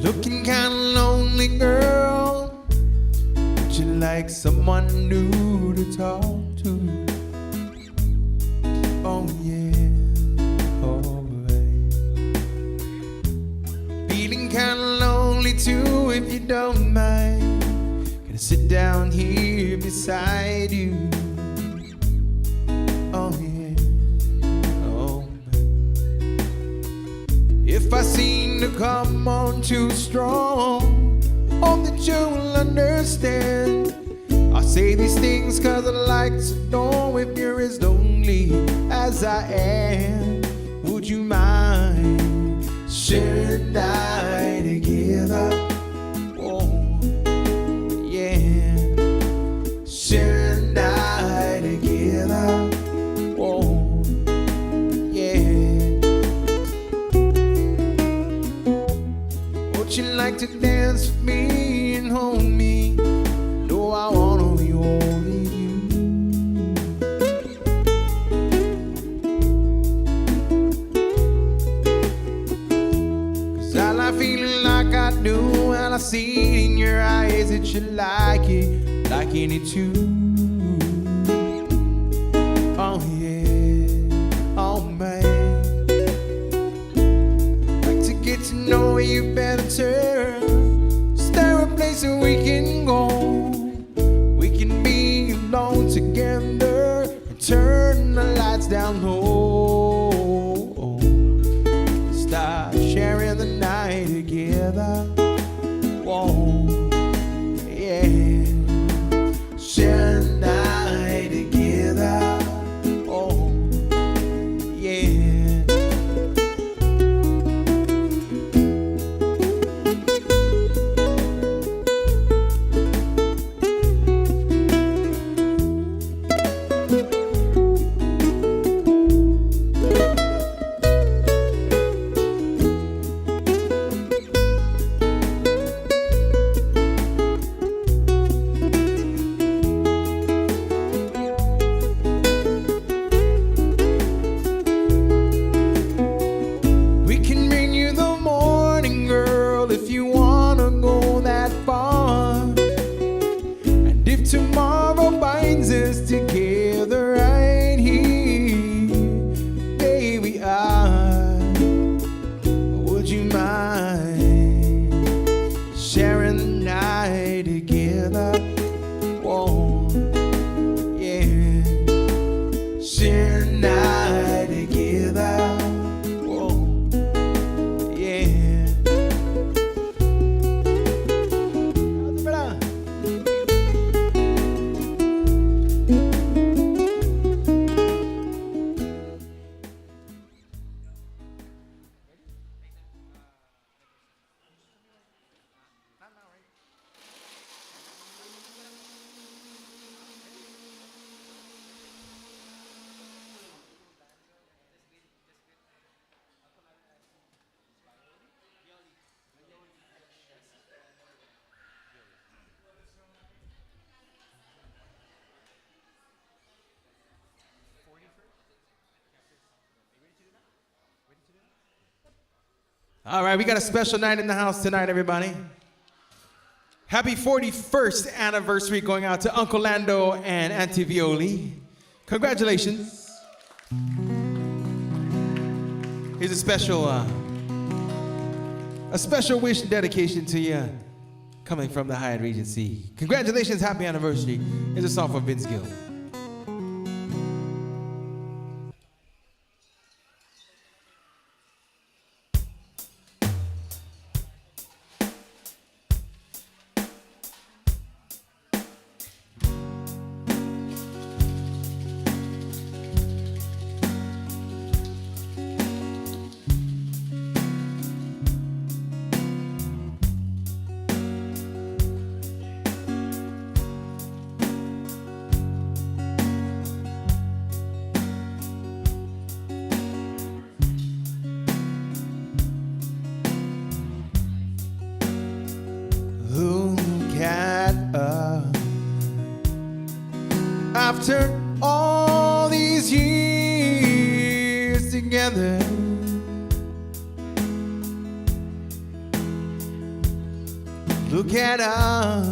Looking kinda lonely, girl. Would you like someone new to talk to? Oh yeah, alright. Feeling kinda lonely too, if you don't mind. Gonna sit down here beside you. Oh yeah, oh man. If I seem to come on too strong, Hope that you will understand. I say these things cause I like to know if you're as lonely as I am. Would you mind sharing a night together? Oh, yeah. Sharing a night together. Oh, yeah. Would you like to dance with me and hold me? No, I wanna be holding you. 'Cause I like feeling like I do, and I see in your eyes that you like it, liking it too. Oh yeah, oh man. Like to get to know you better. Is there a place where we can go? We can be alone together and turn the lights down low. Start sharing the night together. Whoa, yeah. Share the night together. Oh, yeah. We can bring you the morning, girl, if you wanna go that far. And if tomorrow binds us together right here, baby, would you mind sharing the night together? Whoa, yeah. Share the night together. Whoa, yeah. All right, we got a special night in the house tonight, everybody. Happy 41st anniversary going out to Uncle Lando and Auntie Violi. Congratulations. Here's a special wish and dedication to you coming from the Hyatt Regency. Congratulations, happy anniversary. Here's a song from Vince Gill. After all these years together, look at us.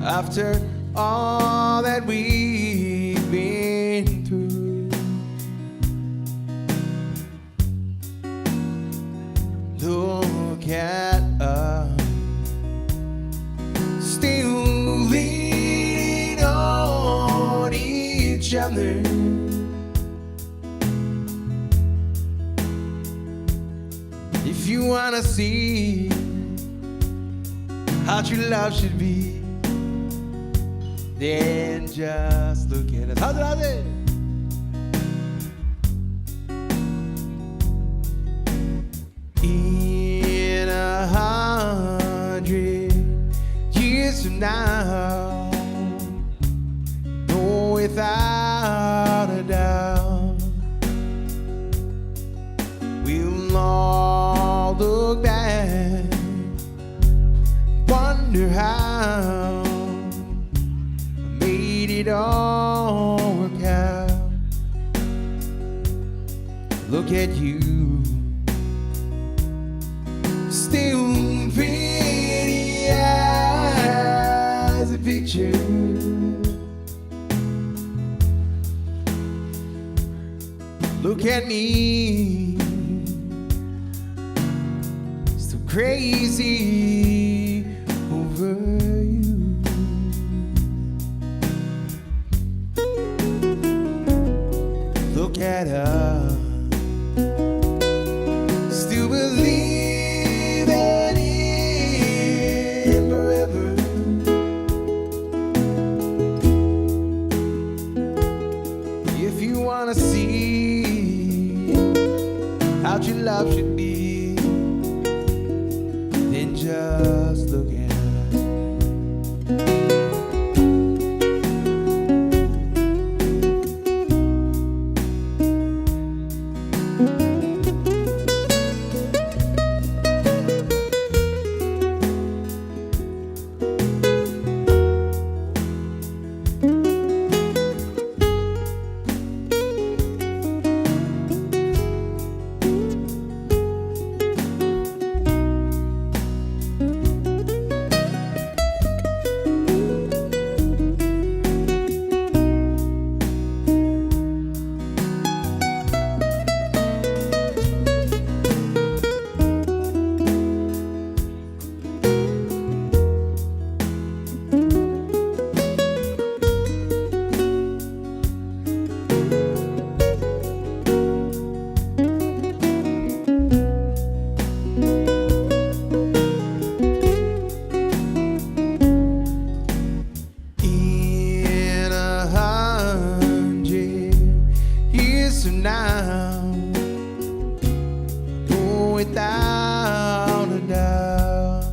After all that we've been through, look at us. Still leaning on each other. If you wanna see how true love should be, then just look at us. How's it? In 100 years from now, no, without a doubt, we'll all look back, wonder how I made it all work out. Look at you, still pretty as a picture. Look at me, still crazy over you. Look at us, still believing in forever. If you wanna see how true love should be, then just look at us. Without a doubt,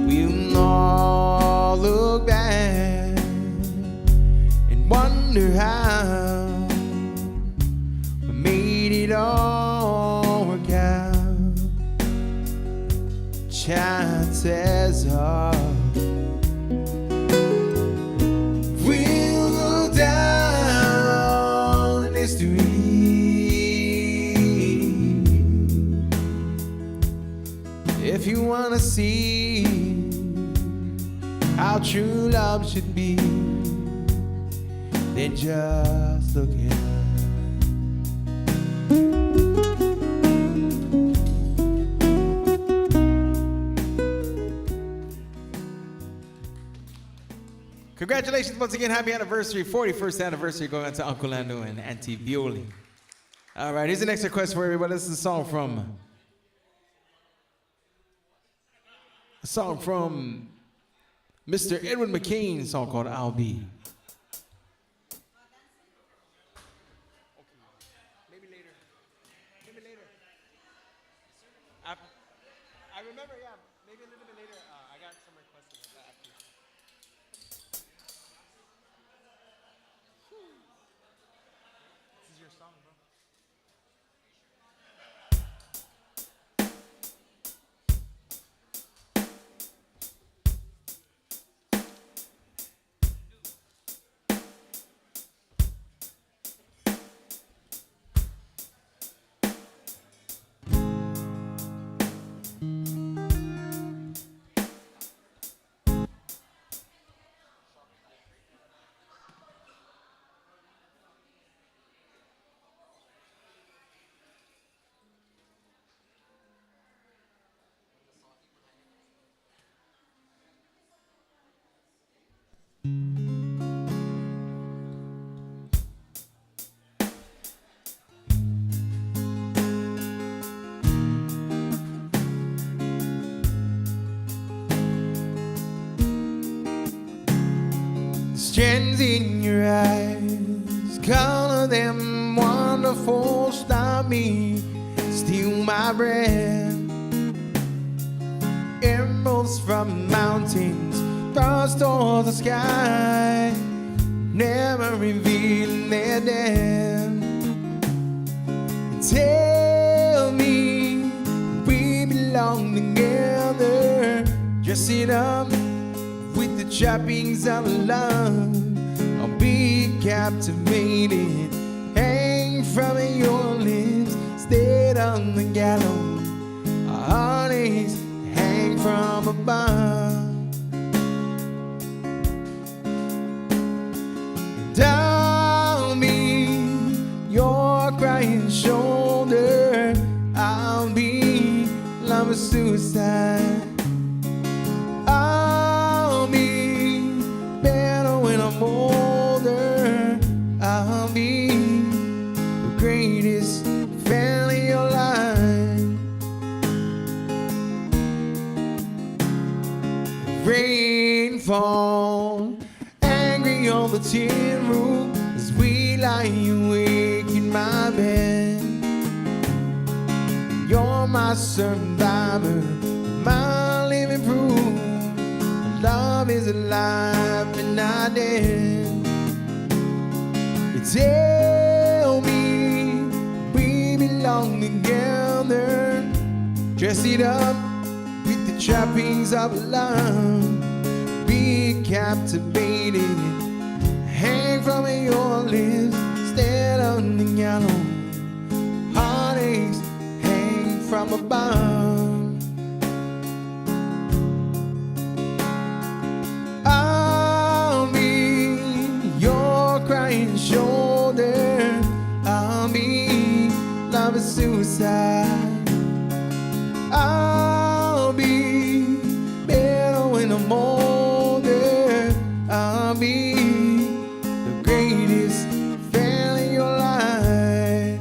we'll all look back and wonder how we made it all work out. Chances are we'll go down in history. If you wanna see how true love should be, then just look at us. Congratulations once again, happy anniversary, 41st anniversary going on to Uncle Lando and Auntie Violi. All right, here's the next request for everybody. This is a song from Mr. Edwin McCain, a song called I'll Be. Maybe later. Maybe later. I remember, yeah, maybe a little bit later. I got some requests of that after. This is your song, bro. Strands in your eyes, color them wonderful, stop me, steal my breath. Emeralds from mountains, burst toward the sky, never revealing their depth. Tell me we belong together, dress it up with the trappings of love. I'll be captivated, hang from your lips, stayed on the gallows, our heartaches hang from above. I'll be your crying shoulder, I'll be lover's suicide. I'll be better when I'm older, I'll be the greatest fan of your life. Rainfall, angry on the tin roof as we lie awake in my bed. You're my survivor, my living proof. Love is alive and not dead. You tell me we belong together, dress it up with the trappings of love. Be captivated, hang from your lips, stand on the gallows, heartaches hang from above. I'll be your crying shoulder, I'll be lover's suicide. I'll be better when I'm older, I'll be the greatest fan in your life.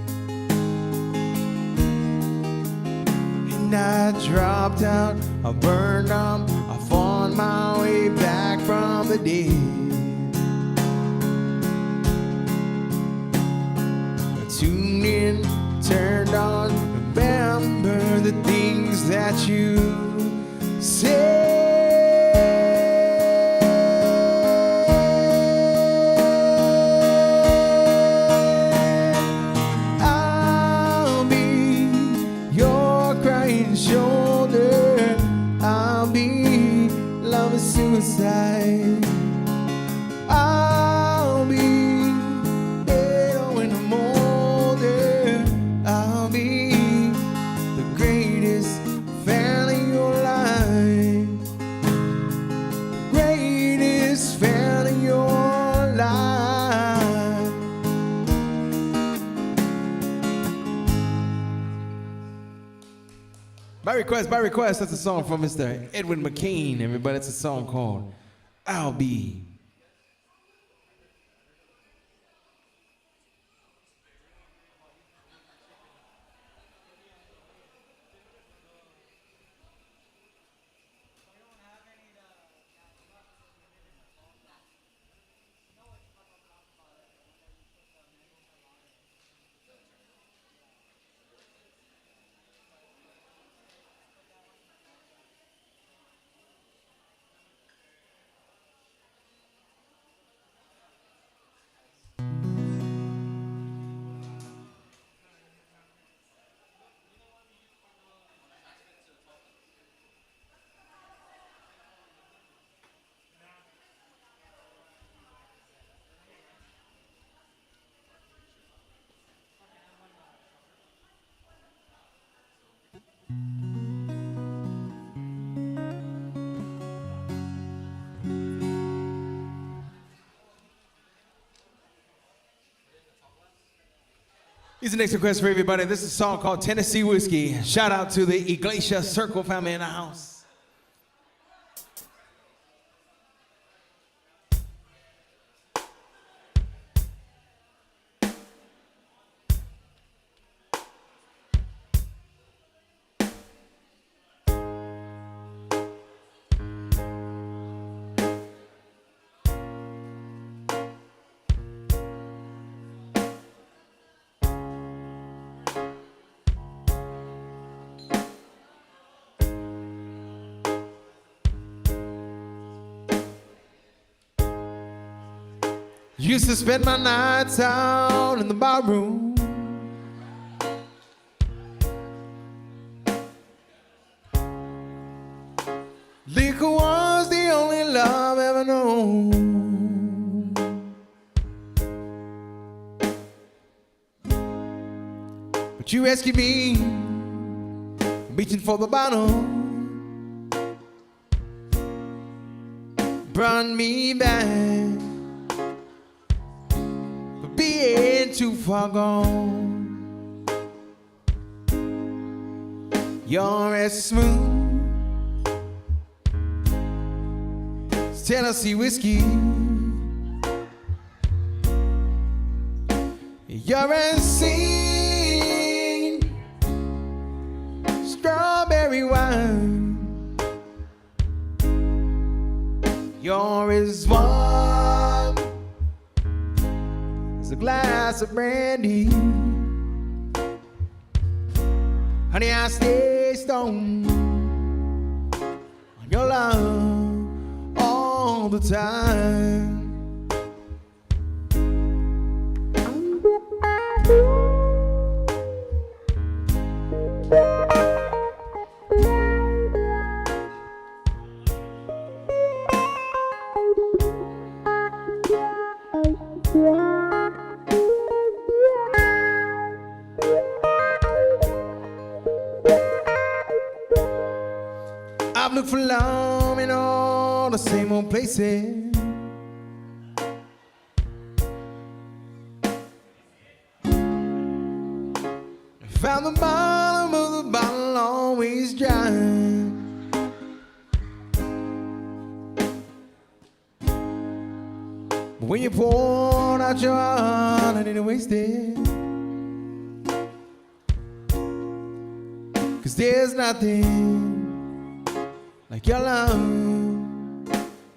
And I dropped out, I burned up, I found my way back from the dead. I tuned in, turned on, remember the things that you said. I'll be your crying shoulder, I'll be lover's suicide. I'll be better when I'm older, I'll be the greatest fan of your life. Greatest fan of your life. By request, that's a song from Mr. Edwin McCain, everybody. It's a song called I'll Be. Here's the next request for everybody. This is a song called Tennessee Whiskey. Shout out to the Iglesia Circle family in the house. Used to spend my nights out in the barroom. Liquor was the only love ever known. But you rescued me, reaching for the bottle, brought me back, but being too far gone. You're as smooth as Tennessee whiskey. You're as sweet strawberry wine. You're as warm as a glass of brandy. Honey, I stay stoned on your love all the time. I've looked for love in all the same old places. Found the bottom of the bottle always dry. But when you poured out your heart, I didn't waste it. 'Cause there's nothing like your love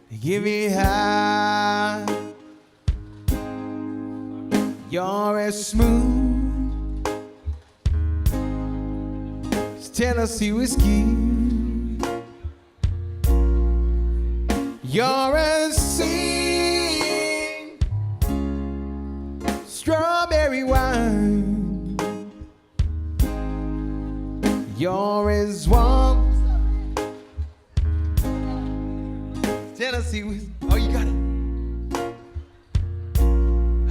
to give me high. You're as smooth as Tennessee whiskey. You're as sweet strawberry wine. You're as warm Tennessee whiskey. Oh, you got it.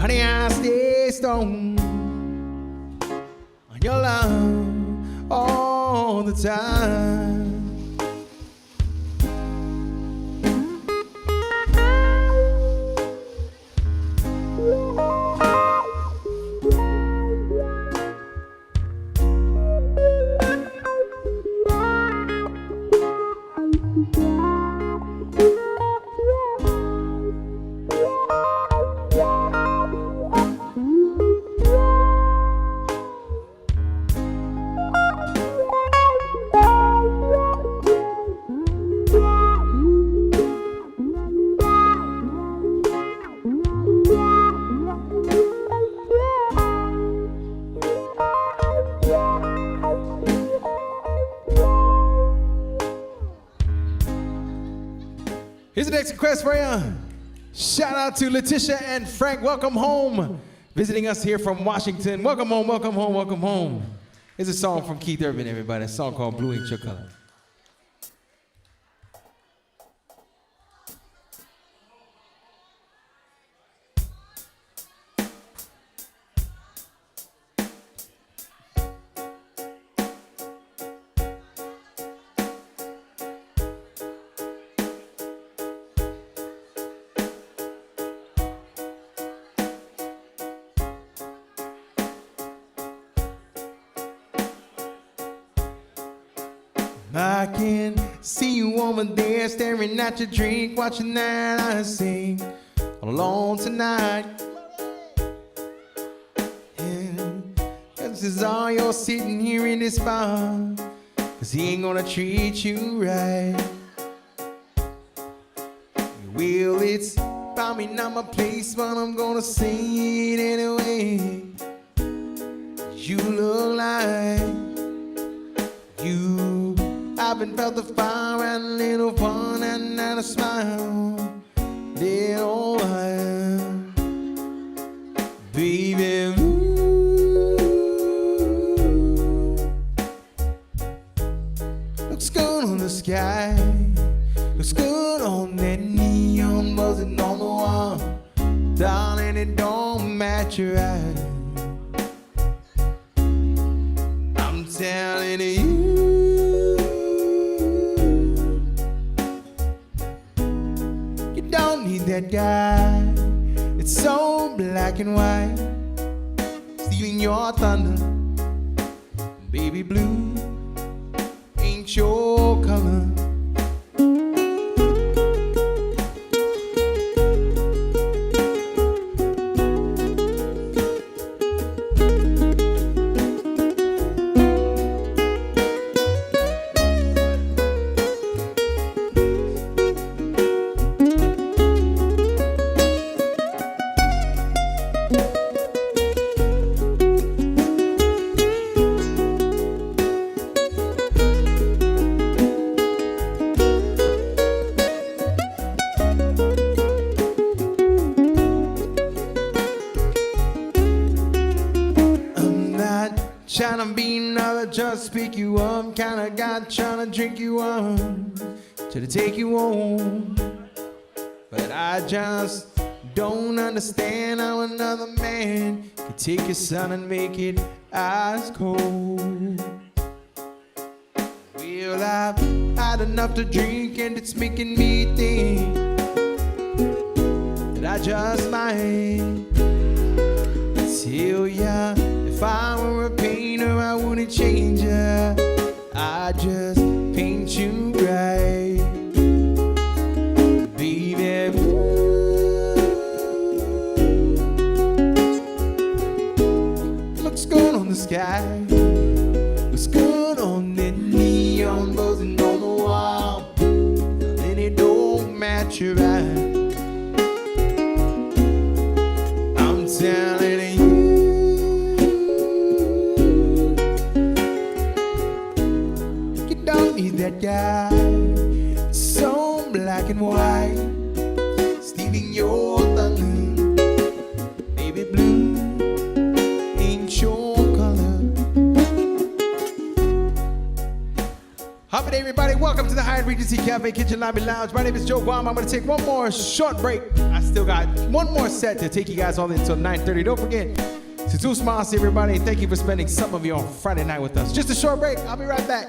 Honey, I stay stoned on your love all the time. Here's the next request for you. Shout out to Letitia and Frank. Welcome home. Visiting us here from Washington. Welcome home, welcome home, welcome home. Here's a song from Keith Urban, everybody. A song called Blue Ain't Your Color. I can see you woman there staring at your drink, watching that I sing alone tonight. And this is all you're sitting here in this bar, 'cause he ain't gonna treat you right. Well, it's probably not my place, but I'm gonna say it anyway. You look like you haven't felt the fire and a little fun and a smile. Dear old while. sky. Looks good on that neon buzzing on the wall. Darling, it don't match your eyes. I'm telling you, you don't need that guy. It's so black and white, stealing your thunder. Baby blue ain't your color. Tryna be another, just pick you up. Kinda got tryna drink you up, to take you home. But I just don't understand how another man can take your son and make it ice cold. Well, I've had enough to drink and it's making me think that I just might tell ya, if I were a painter, I wouldn't change ya. I'd just paint you bright, baby. Looks good on the sky, looks good on that neon buzzing on the wall, and it don't match your eyes. I'm telling you, that guy, so black and white, stealing your thunder. Baby blue ain't your color. Happy day, everybody. Welcome to the Hyatt Regency Cafe Kitchen Lobby Lounge. My name is Joe Guam. I'm going to take one more short break. I still got one more set to take you guys all until 9:30. Don't forget to do smiles to everybody, and thank you for spending some of your Friday night with us. Just a short break. I'll be right back.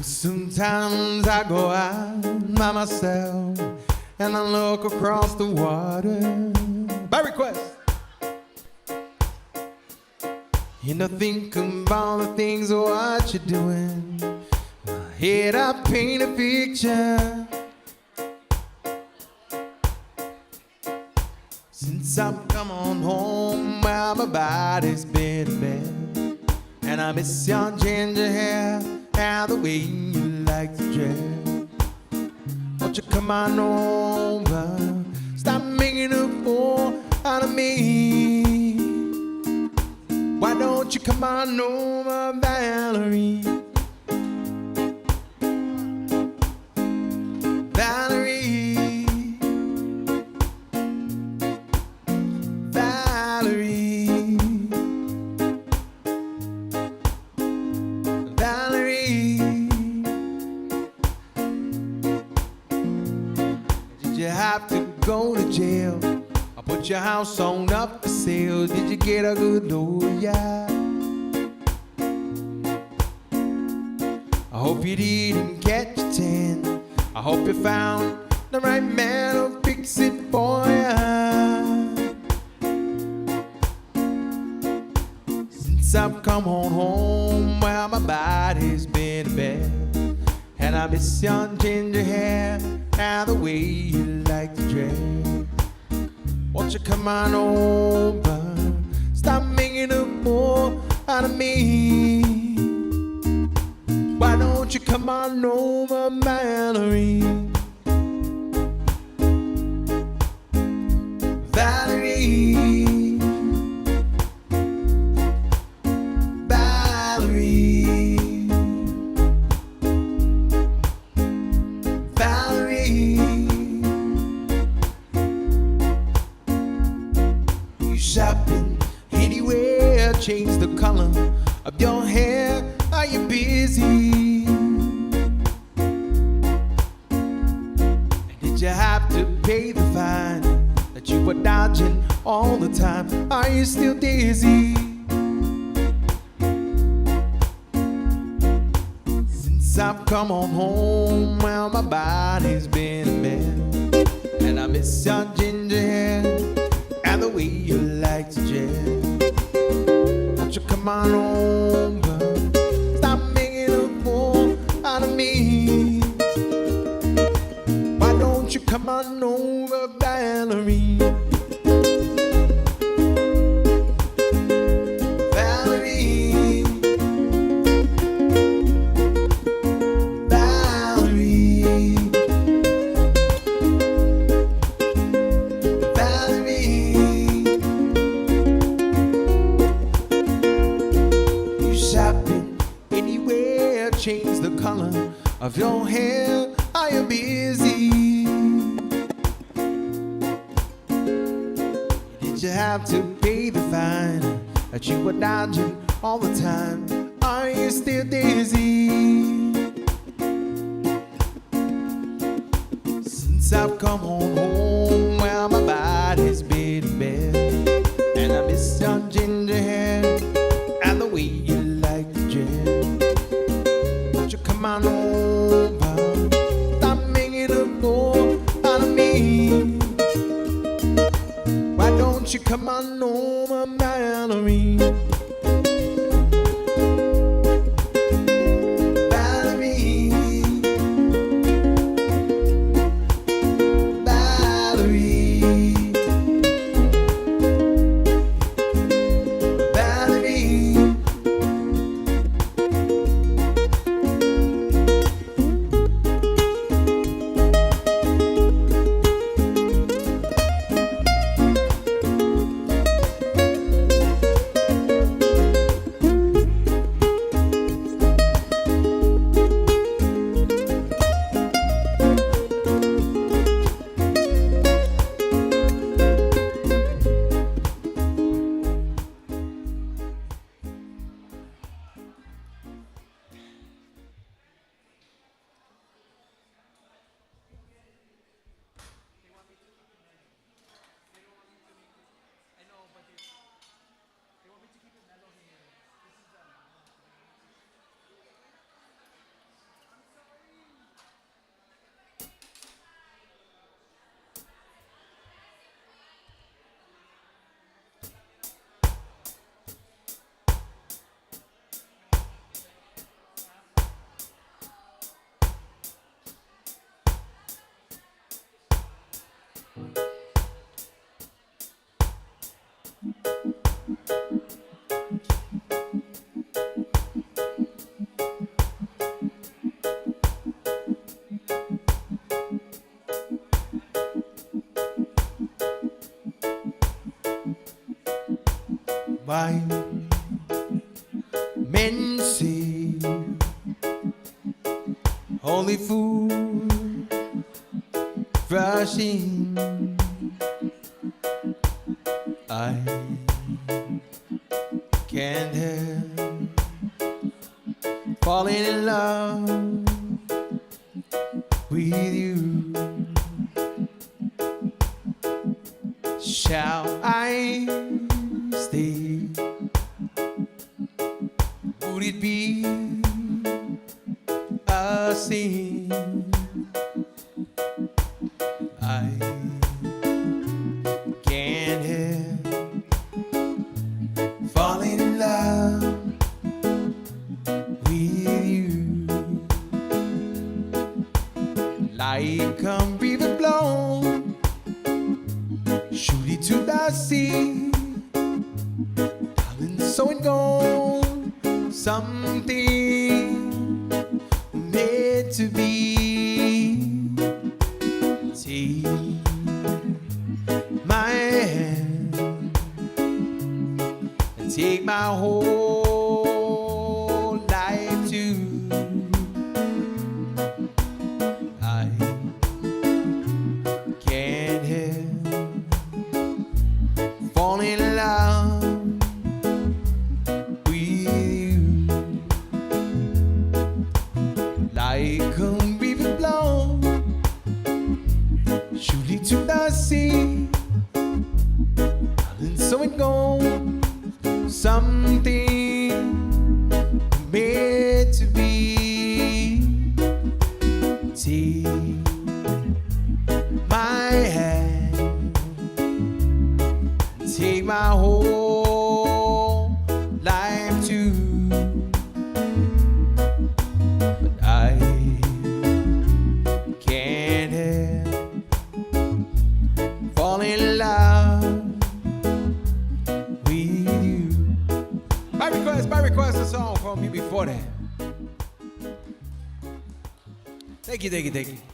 Sometimes I go out by myself and I look across the water by request. And I think about the things of what you're doing. In my head I paint a picture. Since I've come on home, well, my body's been a bed. And I miss your ginger hair and the way you like to dress. Won't you come on over? Stop making a fool out of me. Why don't you come on over, Valerie? Valerie, Valerie, Valerie. Did you have to go to jail? I put your house on up for sale. Did you get a good lawyer? I hope you didn't get your tan. I hope you found the right man who'll fix it for you. Since I've come on home, well, my body's been a bed. And I miss your ginger hair and the way you like to dress. Won't you come on over? Stop making a fool out of me. Why don't you come on over, Valerie? Valerie, Valerie, Valerie. You shopping anywhere? Change the color of your hair. Are you busy? Did you have to pay the fine that you were dodging all the time? Are you still dizzy? Since I've come on home, well, my body's been a mess. And I miss your ginger hair and the way you like to dress. Won't you come on over? Stop making a fool out of me. Why don't you come on over, Valerie? Valerie, Valerie, Valerie. You shopping anywhere? Change the color of your hair. Are you busy? Did you have to pay the fine that you were dodging all the time? Are you still dizzy? Since I've come on home, well, my body's been a bed. And I miss your ginger hair and the way you like to dress. Won't you come on over? Stop making a fool out of me. Why don't you come on over, Valerie? Valerie, Valerie. Why men say only fools rush in. I can't help falling in love with you. Shall I stay? Would it be a sin? I can't help falling in love with you. Like a river blown surely to the sea, darling, so it goes. Something meant to be. Take my hand and take my whole life too. I can't help falling in love with you. Like a river blown surely to the sea, and so it goes. Something meant to be. Take my hand, take my whole life too. But I can't help falling in love with you. My request a song from you before that. Thank you.